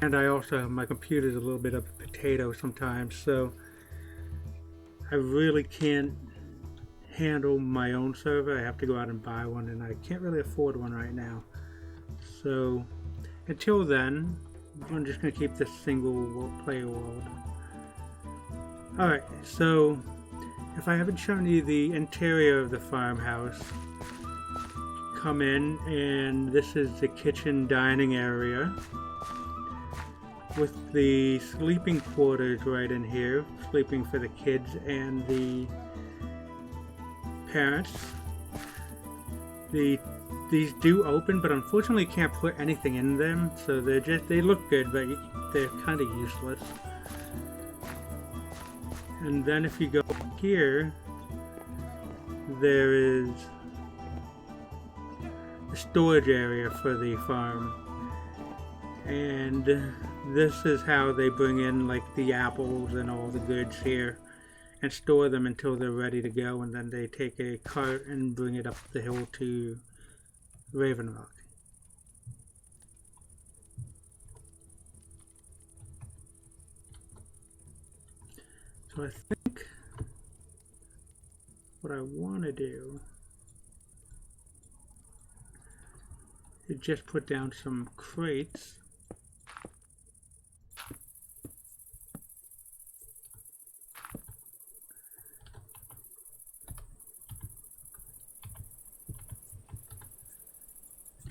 And I also, my computer's a little bit of a potato sometimes, so I really can't handle my own server. I have to go out and buy one, and I can't really afford one right now. So until then, I'm just going to keep this single player world. Alright, so if I haven't shown you the interior of the farmhouse, come in, and this is the kitchen dining area with the sleeping quarters right in here, sleeping for the kids and the parents. These do open, but unfortunately you can't put anything in them, so they look good, but they're kind of useless. And then if you go here, there is the storage area for the farm. And this is how they bring in like the apples and all the goods here and store them until they're ready to go, and then they take a cart and bring it up the hill to Raven Rock. So I think what I want to do is just put down some crates.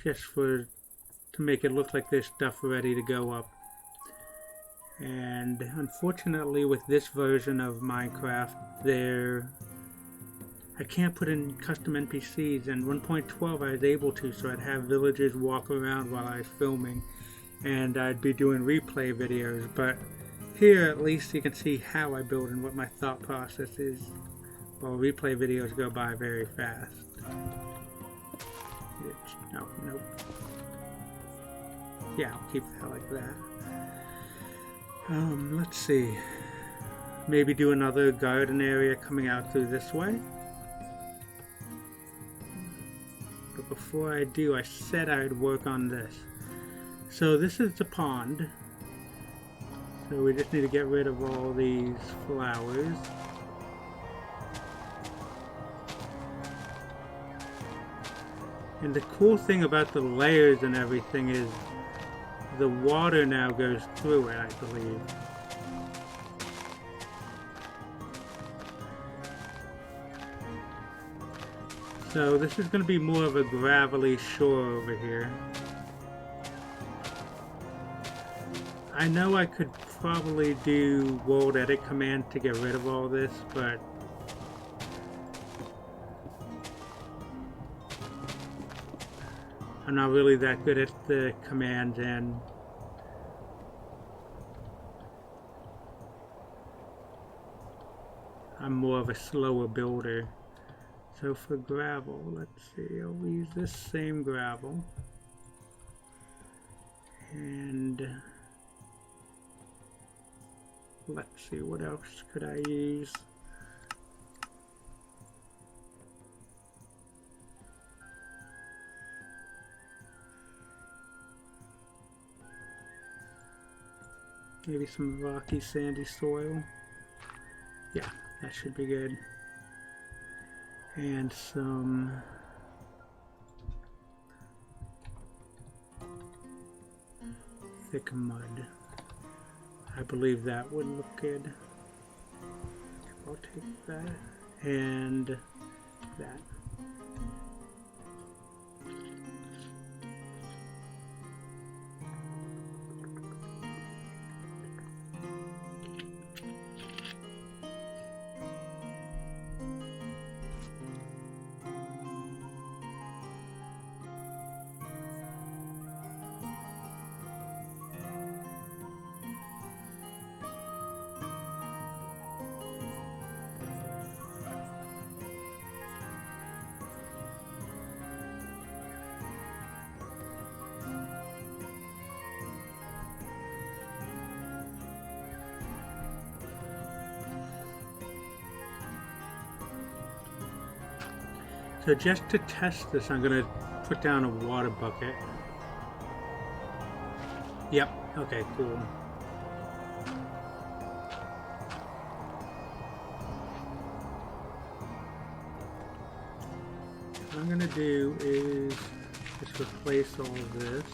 Just to make it look like there's stuff ready to go up. And unfortunately with this version of Minecraft, I can't put in custom NPCs, and 1.12 I was able to, so I'd have villagers walk around while I was filming, and I'd be doing replay videos. But here at least you can see how I build and what my thought process is. Well, replay videos go by very fast. No, nope. Yeah, I'll keep that like that. Let's see. Maybe do another garden area coming out through this way. But before I do, I said I would work on this. So this is the pond. So we just need to get rid of all these flowers. And the cool thing about the layers and everything is the water now goes through it, I believe. So this is going to be more of a gravelly shore over here. I know I could probably do Worldedit command to get rid of all this, but I'm not really that good at the commands, and I'm more of a slower builder. So for gravel, let's see, I'll use this same gravel. And let's see, what else could I use? Maybe some rocky, sandy soil. Yeah, that should be good. And some thick mud. I believe that would look good. I'll take that and that. So just to test this, I'm going to put down a water bucket. Yep, okay, cool. What I'm going to do is just replace all of this.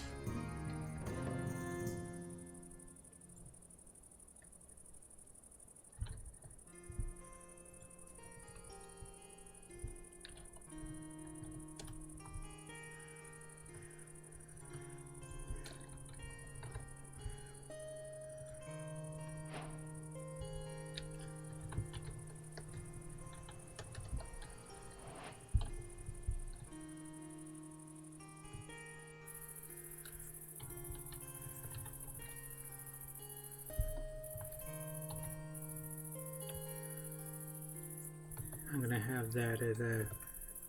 I'm going to have that as a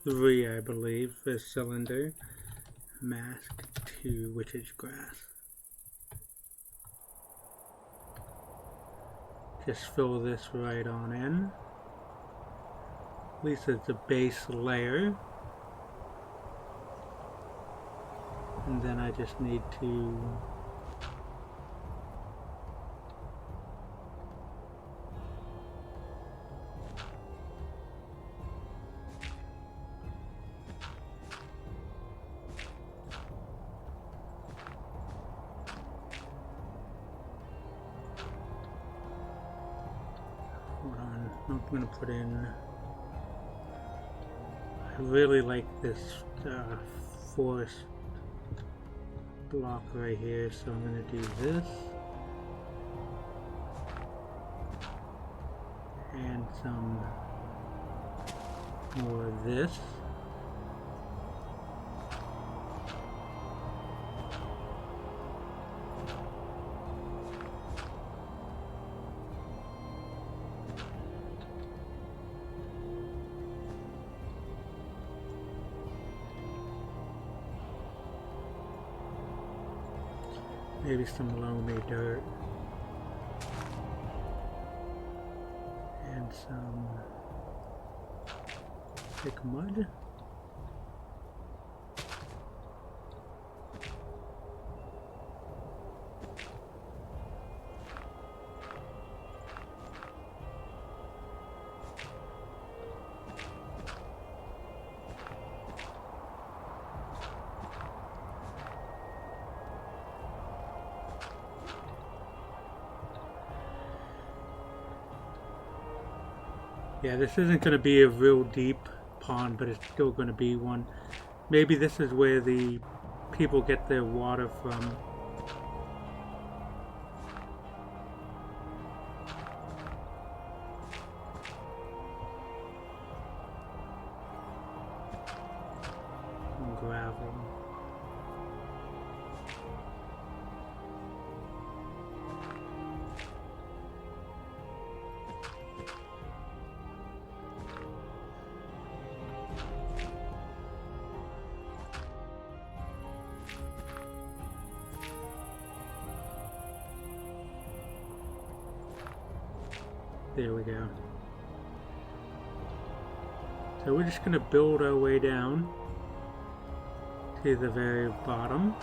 3, I believe, for cylinder. Mask 2, which is grass. Just fill this right on in. At least it's the base layer. And then I just need to I'm going to put in, I really like this forest block right here, so I'm going to do this and some more of this. Maybe some loamy dirt. And some thick mud. Yeah, this isn't going to be a real deep pond, but it's still going to be one. Maybe this is where the people get their water from. Some gravel. There we go. So we're just going to build our way down to the very bottom.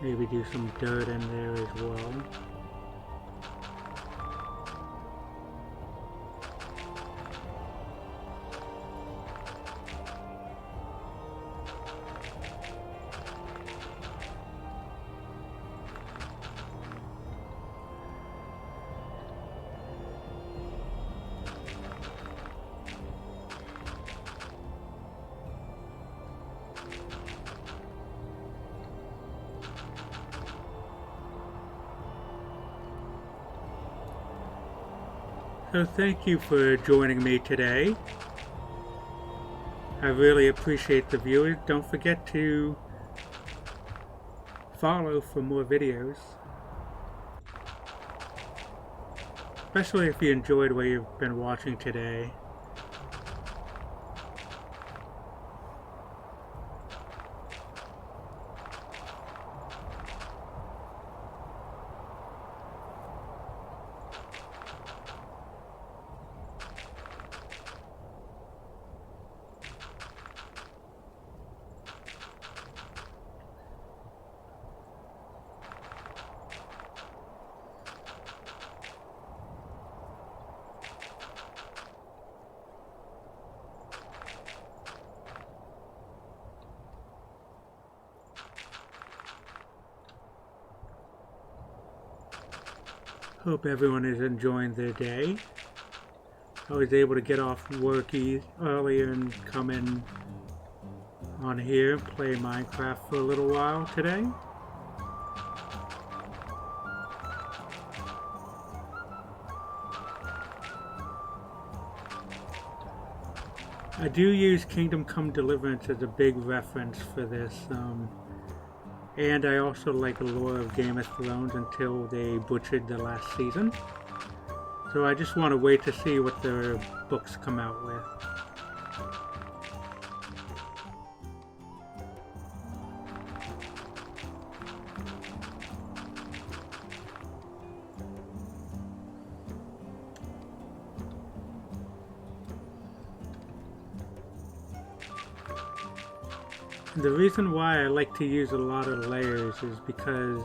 Maybe do some dirt in there as well. So thank you for joining me today. I really appreciate the viewers. Don't forget to follow for more videos. Especially if you enjoyed what you've been watching today. Hope everyone is enjoying their day. I was able to get off work earlier and come in on here and play Minecraft for a little while today. I do use Kingdom Come Deliverance as a big reference for this. And I also like the lore of Game of Thrones until they butchered the last season. So I just want to wait to see what their books come out with. The reason why I like to use a lot of layers is because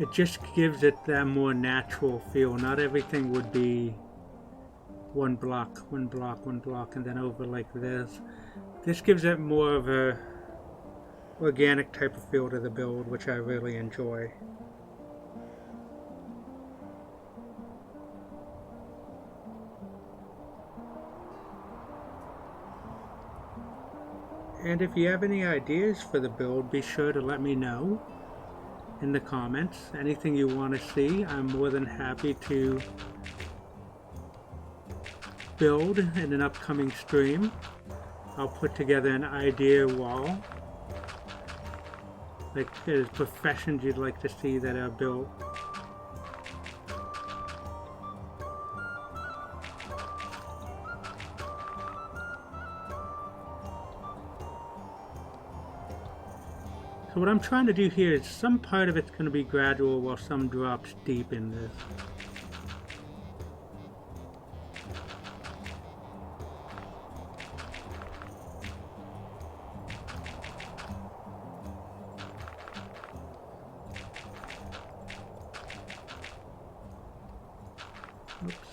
it just gives it that more natural feel. Not everything would be one block, and then over like this. This gives it more of a organic type of feel to the build, which I really enjoy. And if you have any ideas for the build, be sure to let me know in the comments. Anything you want to see, I'm more than happy to build in an upcoming stream. I'll put together an idea wall, like there's professions you'd like to see that are built. So what I'm trying to do here is some part of it's going to be gradual while some drops deep in this. Oops.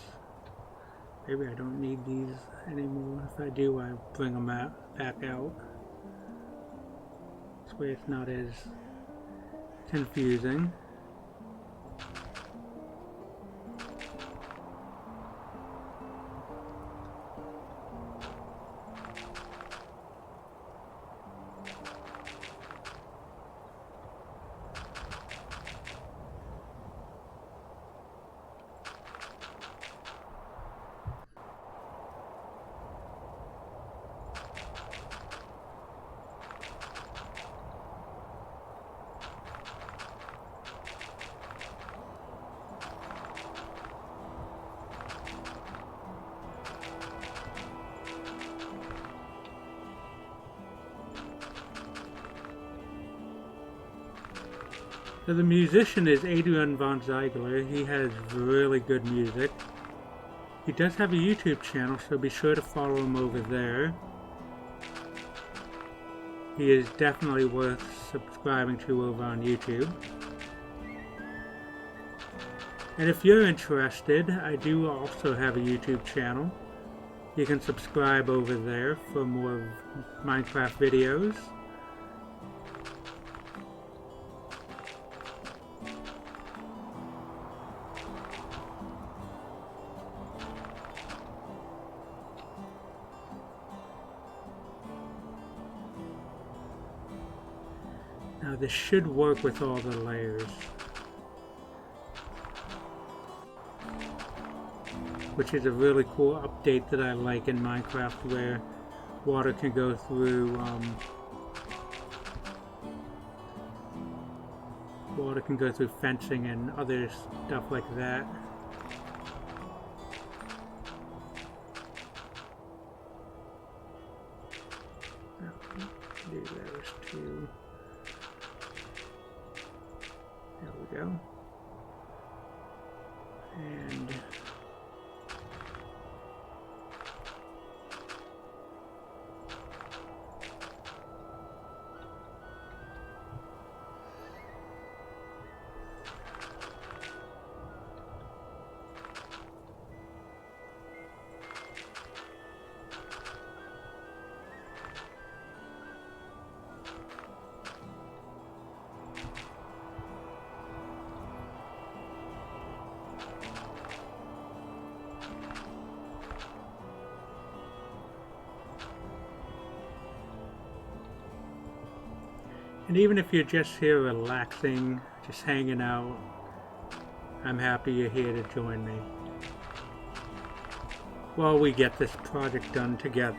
Maybe I don't need these anymore. If I do, I bring them back out. This way it's not as confusing. So the musician is Adrian Von Ziegler. He has really good music. He does have a YouTube channel, so be sure to follow him over there. He is definitely worth subscribing to over on YouTube. And if you're interested, I do also have a YouTube channel. You can subscribe over there for more Minecraft videos. Now this should work with all the layers, which is a really cool update that I like in Minecraft, where water can go through fencing and other stuff like that. Do those two. There we go. And even if you're just here relaxing, just hanging out, I'm happy you're here to join me while we get this project done together.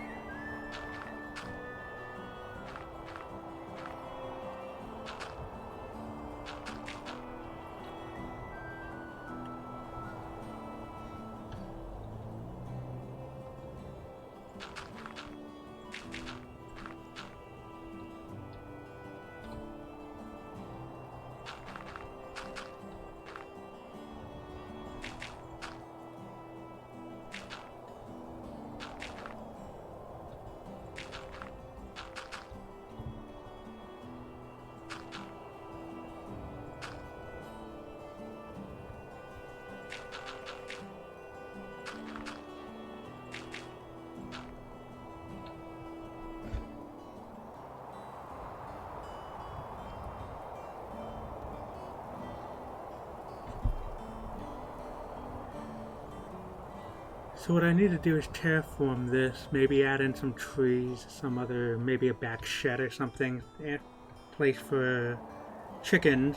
So what I need to do is terraform this, maybe add in some trees, some other, maybe a back shed or something, and place for chickens.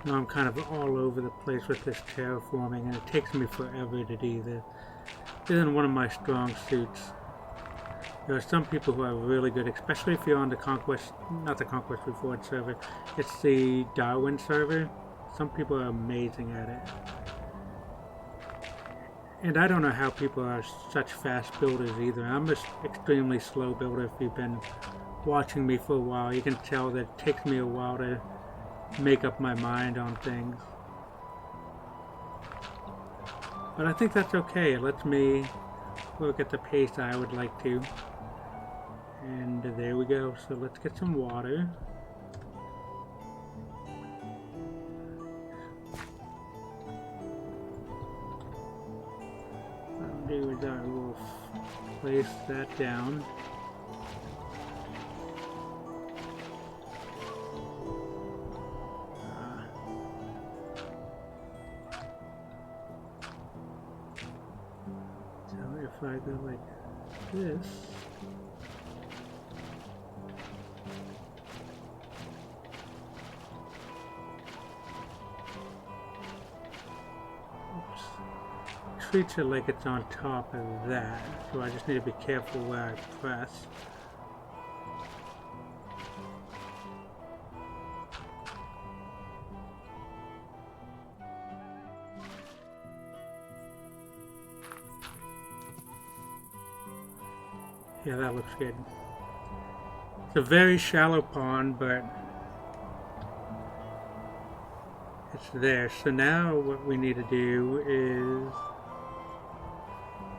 Now I'm kind of all over the place with this terraforming, and it takes me forever to do this. This isn't one of my strong suits. There are some people who are really good, especially if you're on the Conquest, not the Conquest Reforged server, it's the Darwin server. Some people are amazing at it. And I don't know how people are such fast builders either. I'm an extremely slow builder. If you've been watching me for a while, you can tell that it takes me a while to make up my mind on things. But I think that's okay. It lets me work at the pace I would like to. And there we go. So let's get some water. What I'll do is I will place that down. If I go like this, oops, treats it like it's on top of that, so I just need to be careful where I press. Yeah, that looks good. It's a very shallow pond, but it's there. So now what we need to do is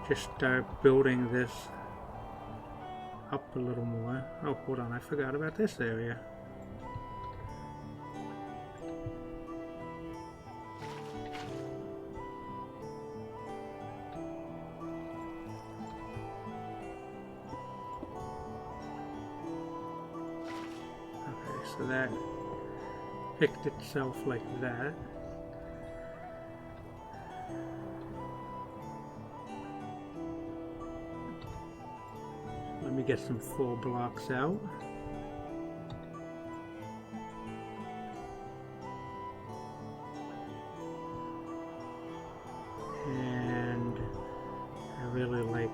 just start building this up a little more. Oh, hold on, I forgot about this area. So that picked itself like that. Let me get some full blocks out. And I really like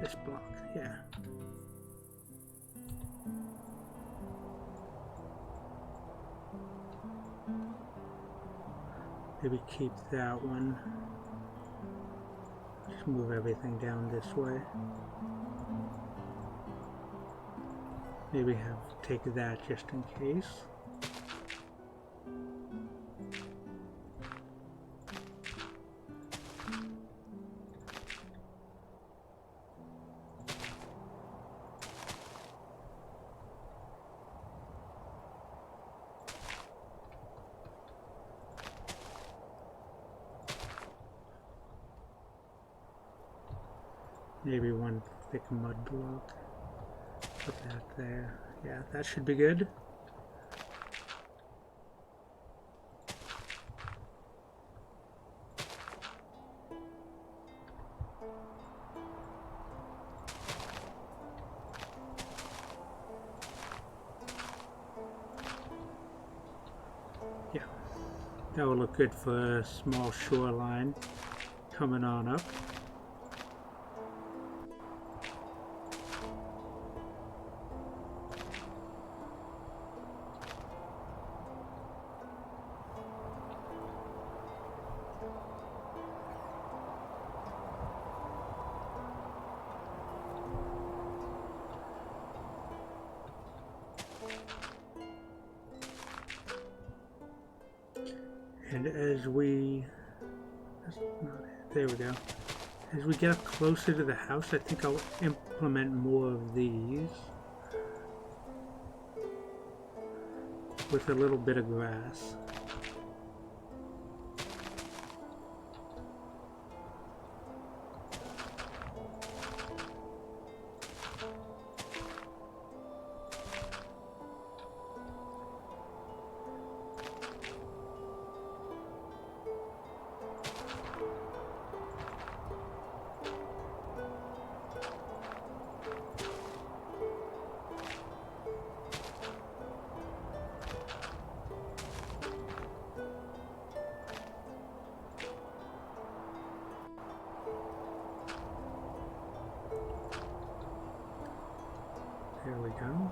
this block, yeah. Maybe keep that one. Just move everything down this way. Maybe take that just in case. Maybe one thick mud block. Put that there. Yeah, that should be good. Yeah, that will look good for a small shoreline coming on up. And as we... That's not it. There we go. As we get up closer to the house, I think I'll implement more of these. With a little bit of grass. There we go.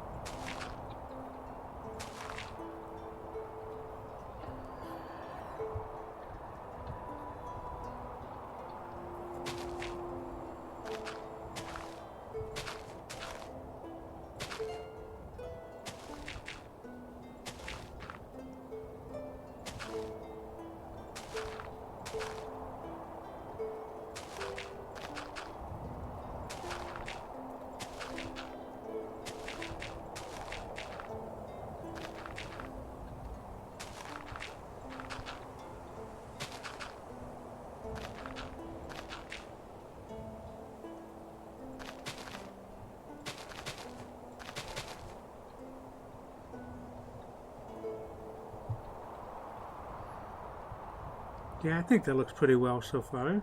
Yeah, I think that looks pretty well so far.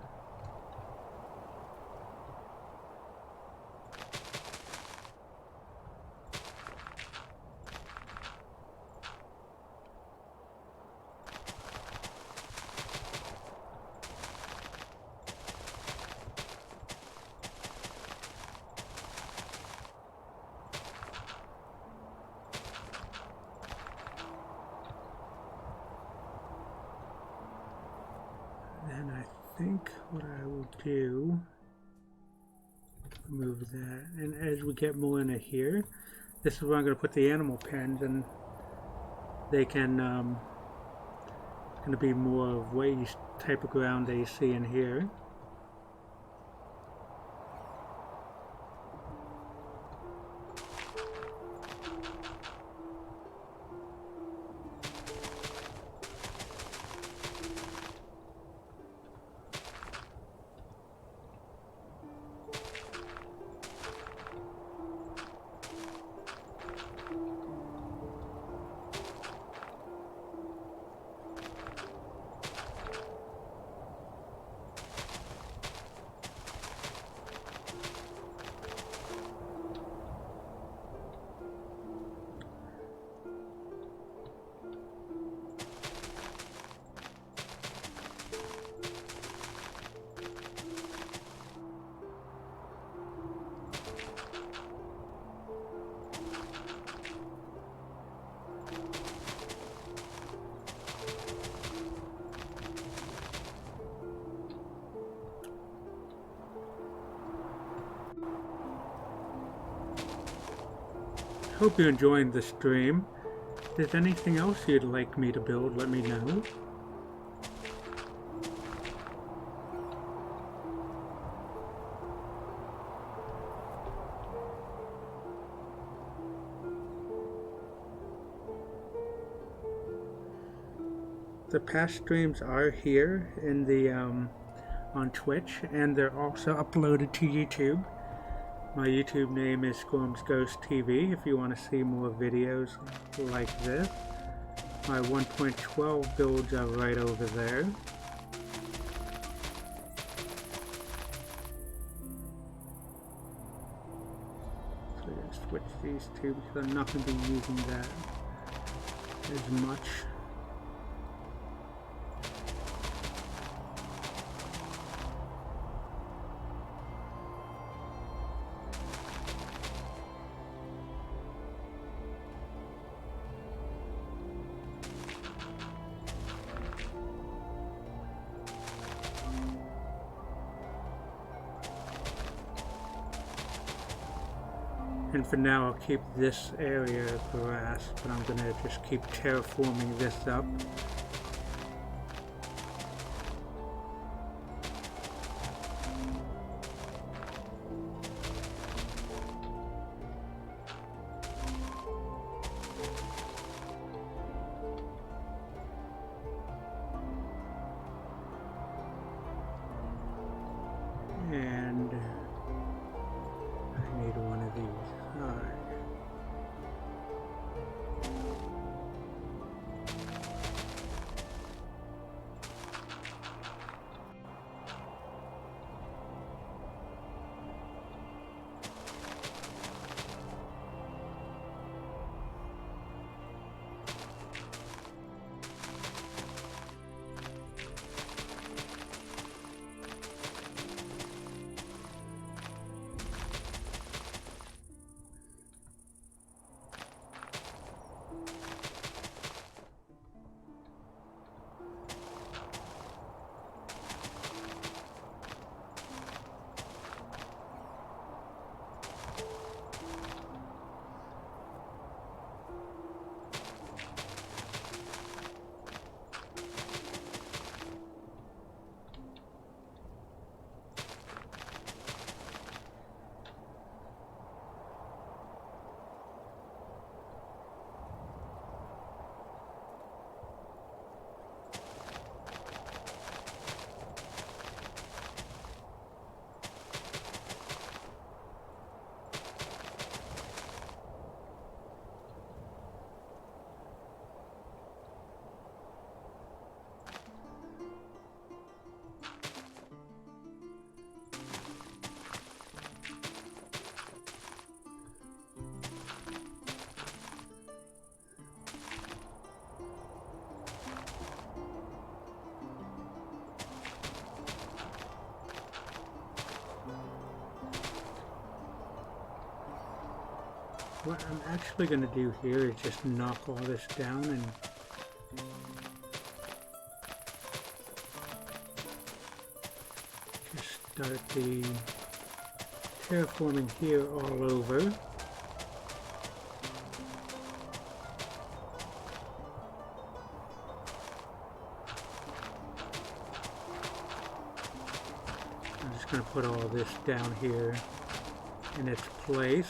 And I think what I will do, move that, and as we get more into here, this is where I'm going to put the animal pens, and they can, it's going to be more of waste type of ground that you see in here. Hope you're enjoying the stream. If there's anything else you'd like me to build, let me know. The past streams are here in the on Twitch, and they're also uploaded to YouTube. My YouTube name is Squirm's Ghost TV if you want to see more videos like this. My 1.12 builds are right over there. So I'm going to switch these two because I'm not going to be using that as much. And for now I'll keep this area grass, but I'm going to just keep terraforming this up. what I'm actually going to do here is just knock all this down and just start the terraforming here all over. I'm just going to put all this down here in its place.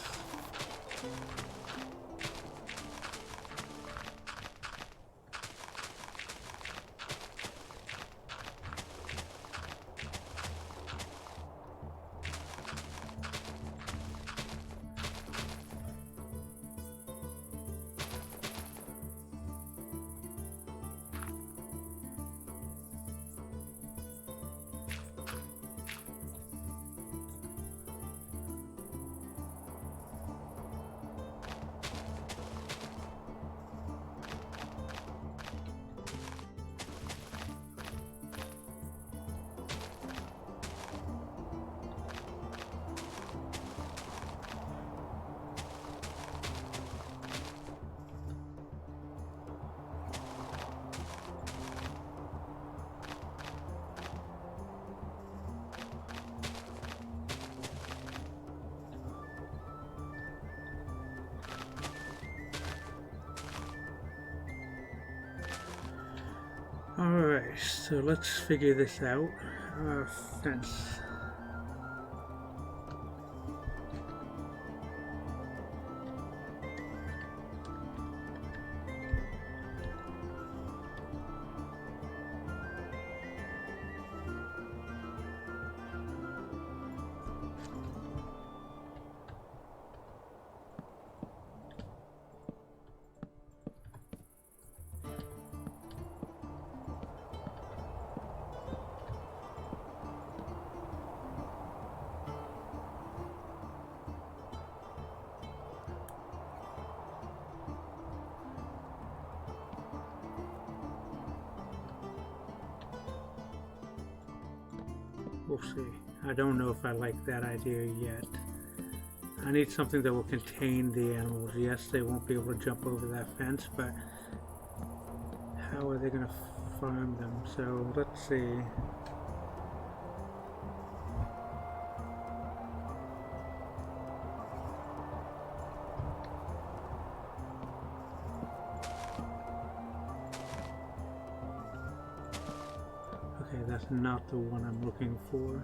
Alright, so let's figure this out. Fence. We'll see. I don't know if I like that idea yet. I need something that will contain the animals. Yes, they won't be able to jump over that fence, but how are they going to farm them? So let's see. Okay, that's not the one I'm looking for.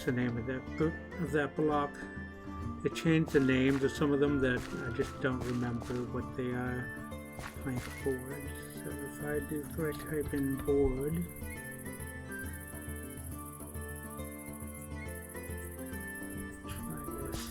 The name of that block. It changed the names of some of them that I just don't remember what they are. Plank board. So if I type in board, try this.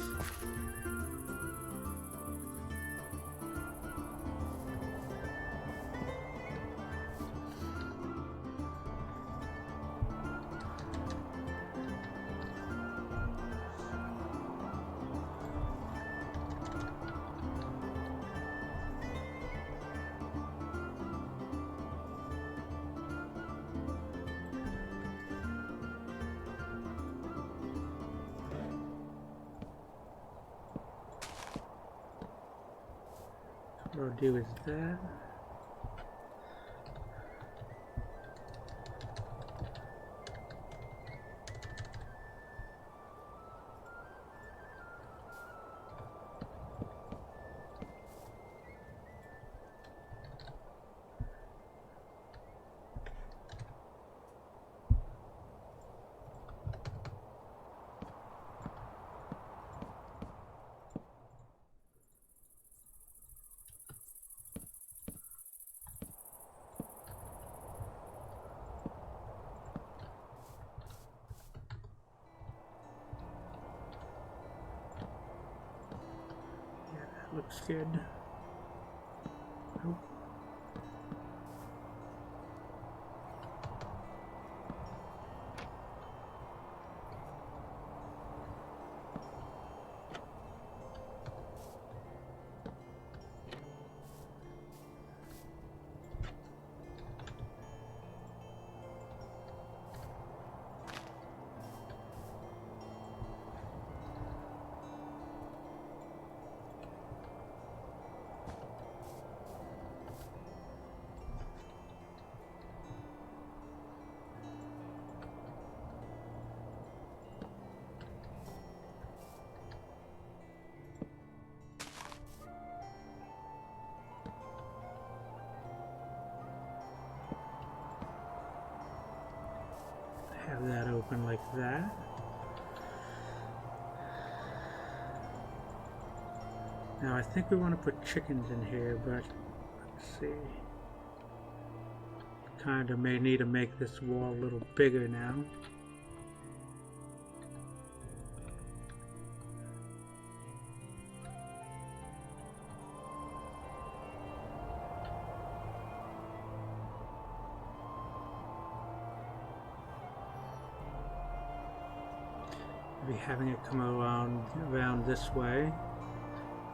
What I'll do is that. Looks good. Oh. open like that. Now I think we want to put chickens in here, but let's see. Kind of may need to make this wall a little bigger now. Maybe having it come around this way.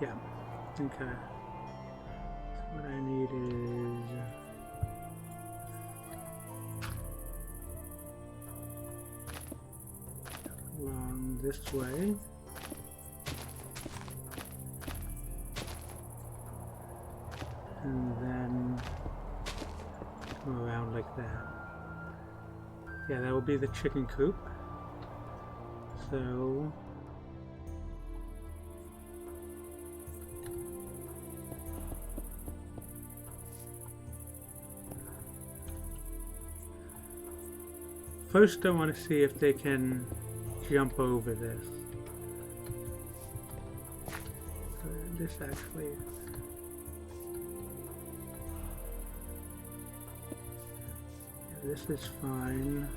Yeah, I think what I need is along this way. And then come around like that. Yeah, that will be the chicken coop. So first I want to see if they can jump over this. This actually, yeah, this is fine.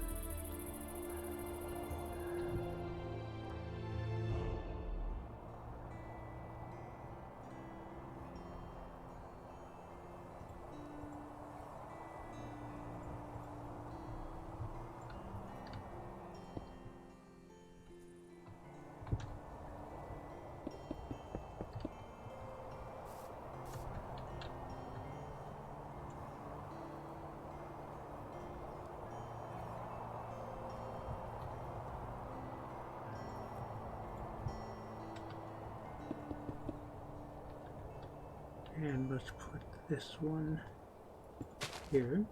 And let's put this one here.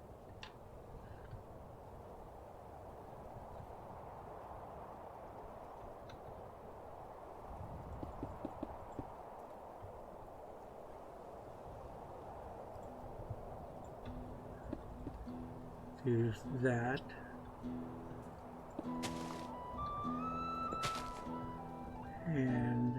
Do that. And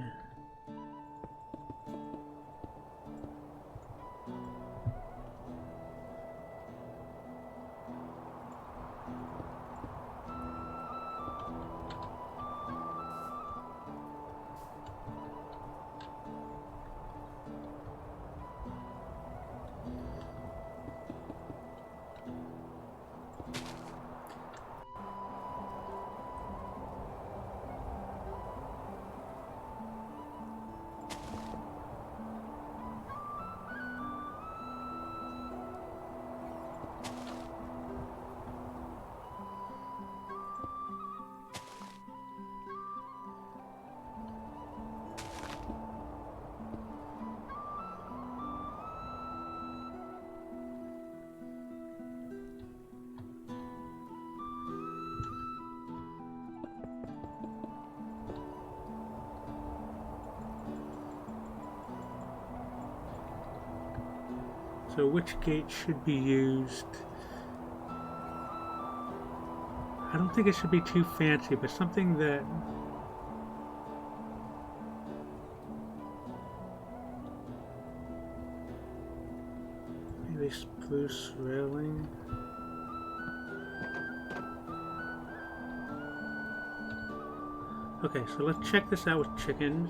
so which gate should be used? I don't think it should be too fancy, but something that maybe spruce railing. Okay, so let's check this out with chickens.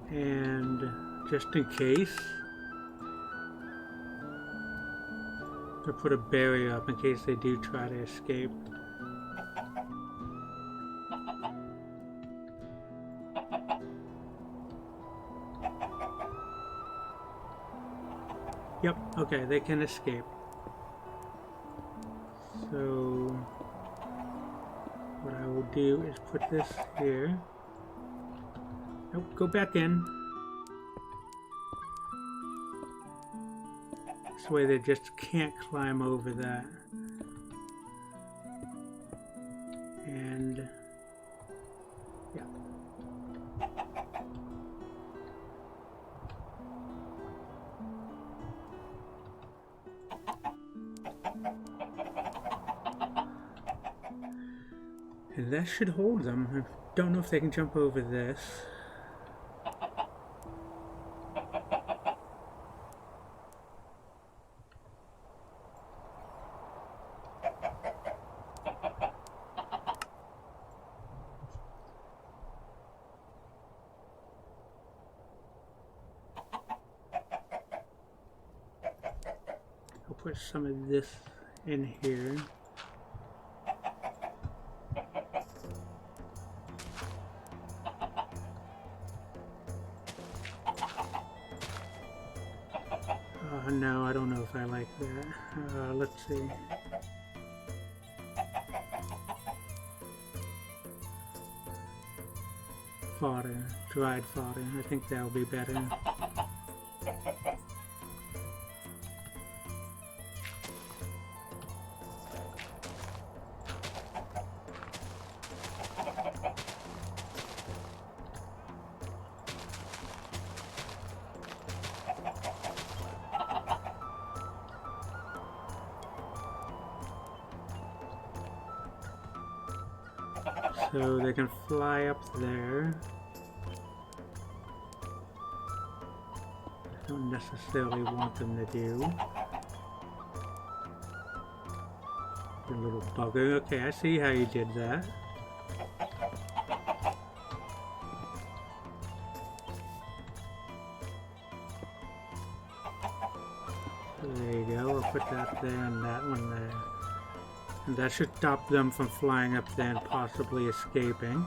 And just in case, to put a barrier up in case they do try to escape. Yep, okay, they can escape. So what I will do is put this here. Nope, go back in. This way they just can't climb over that. And yeah. that should hold them. I don't know if they can jump over this. I'll put some of this in here. No, I don't know if I like that. Let's see. Fodder, dried fodder. I think that'll be better. So they can fly up there. I don't necessarily want them to do. The little bugger. Okay, I see how you did that. There you go. I'll put that there and that one there. And that should stop them from flying up there and possibly escaping.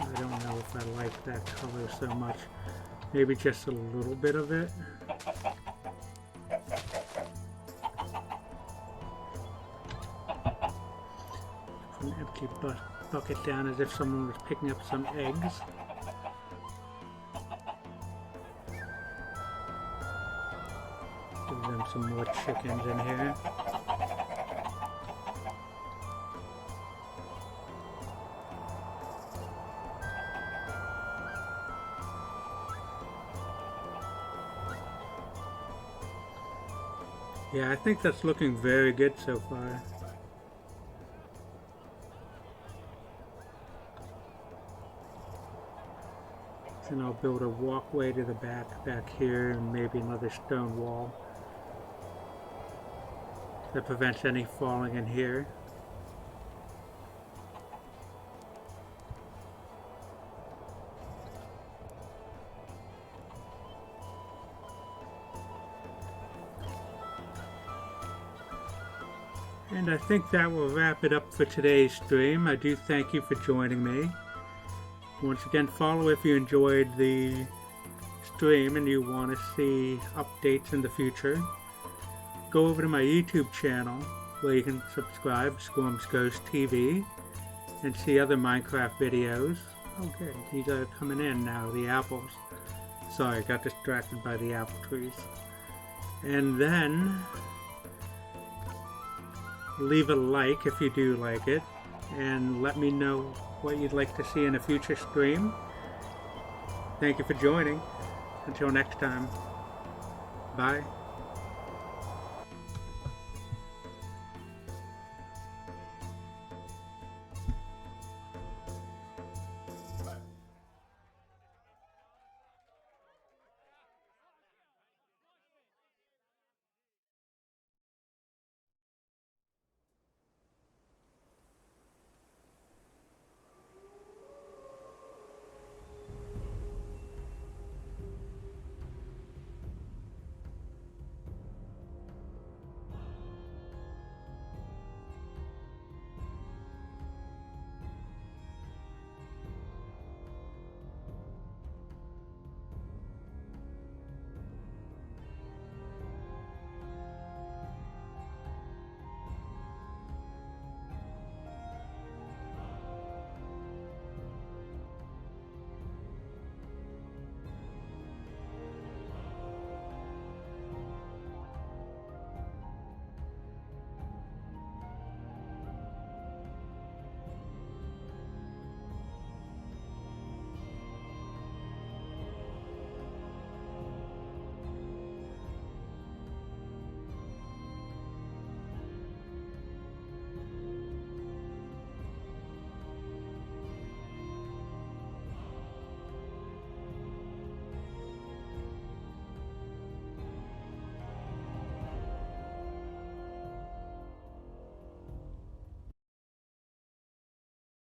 I don't know if I like that color so much. Maybe just a little bit of it. An empty bucket down as if someone was picking up some eggs. Give them some more chickens in here. Yeah, I think that's looking very good so far. And I'll build a walkway to the back here, and maybe another stone wall that prevents any falling in here. And I think that will wrap it up for today's stream. I do thank you for joining me. Once again, follow if you enjoyed the stream and you want to see updates in the future. Go over to my YouTube channel where you can subscribe, Squirms Ghost TV, and see other Minecraft videos. Okay, these are coming in now, the apples. Sorry, I got distracted by the apple trees. And then leave a like if you do like it, and let me know what you'd like to see in a future stream. Thank you for joining. Until next time, bye.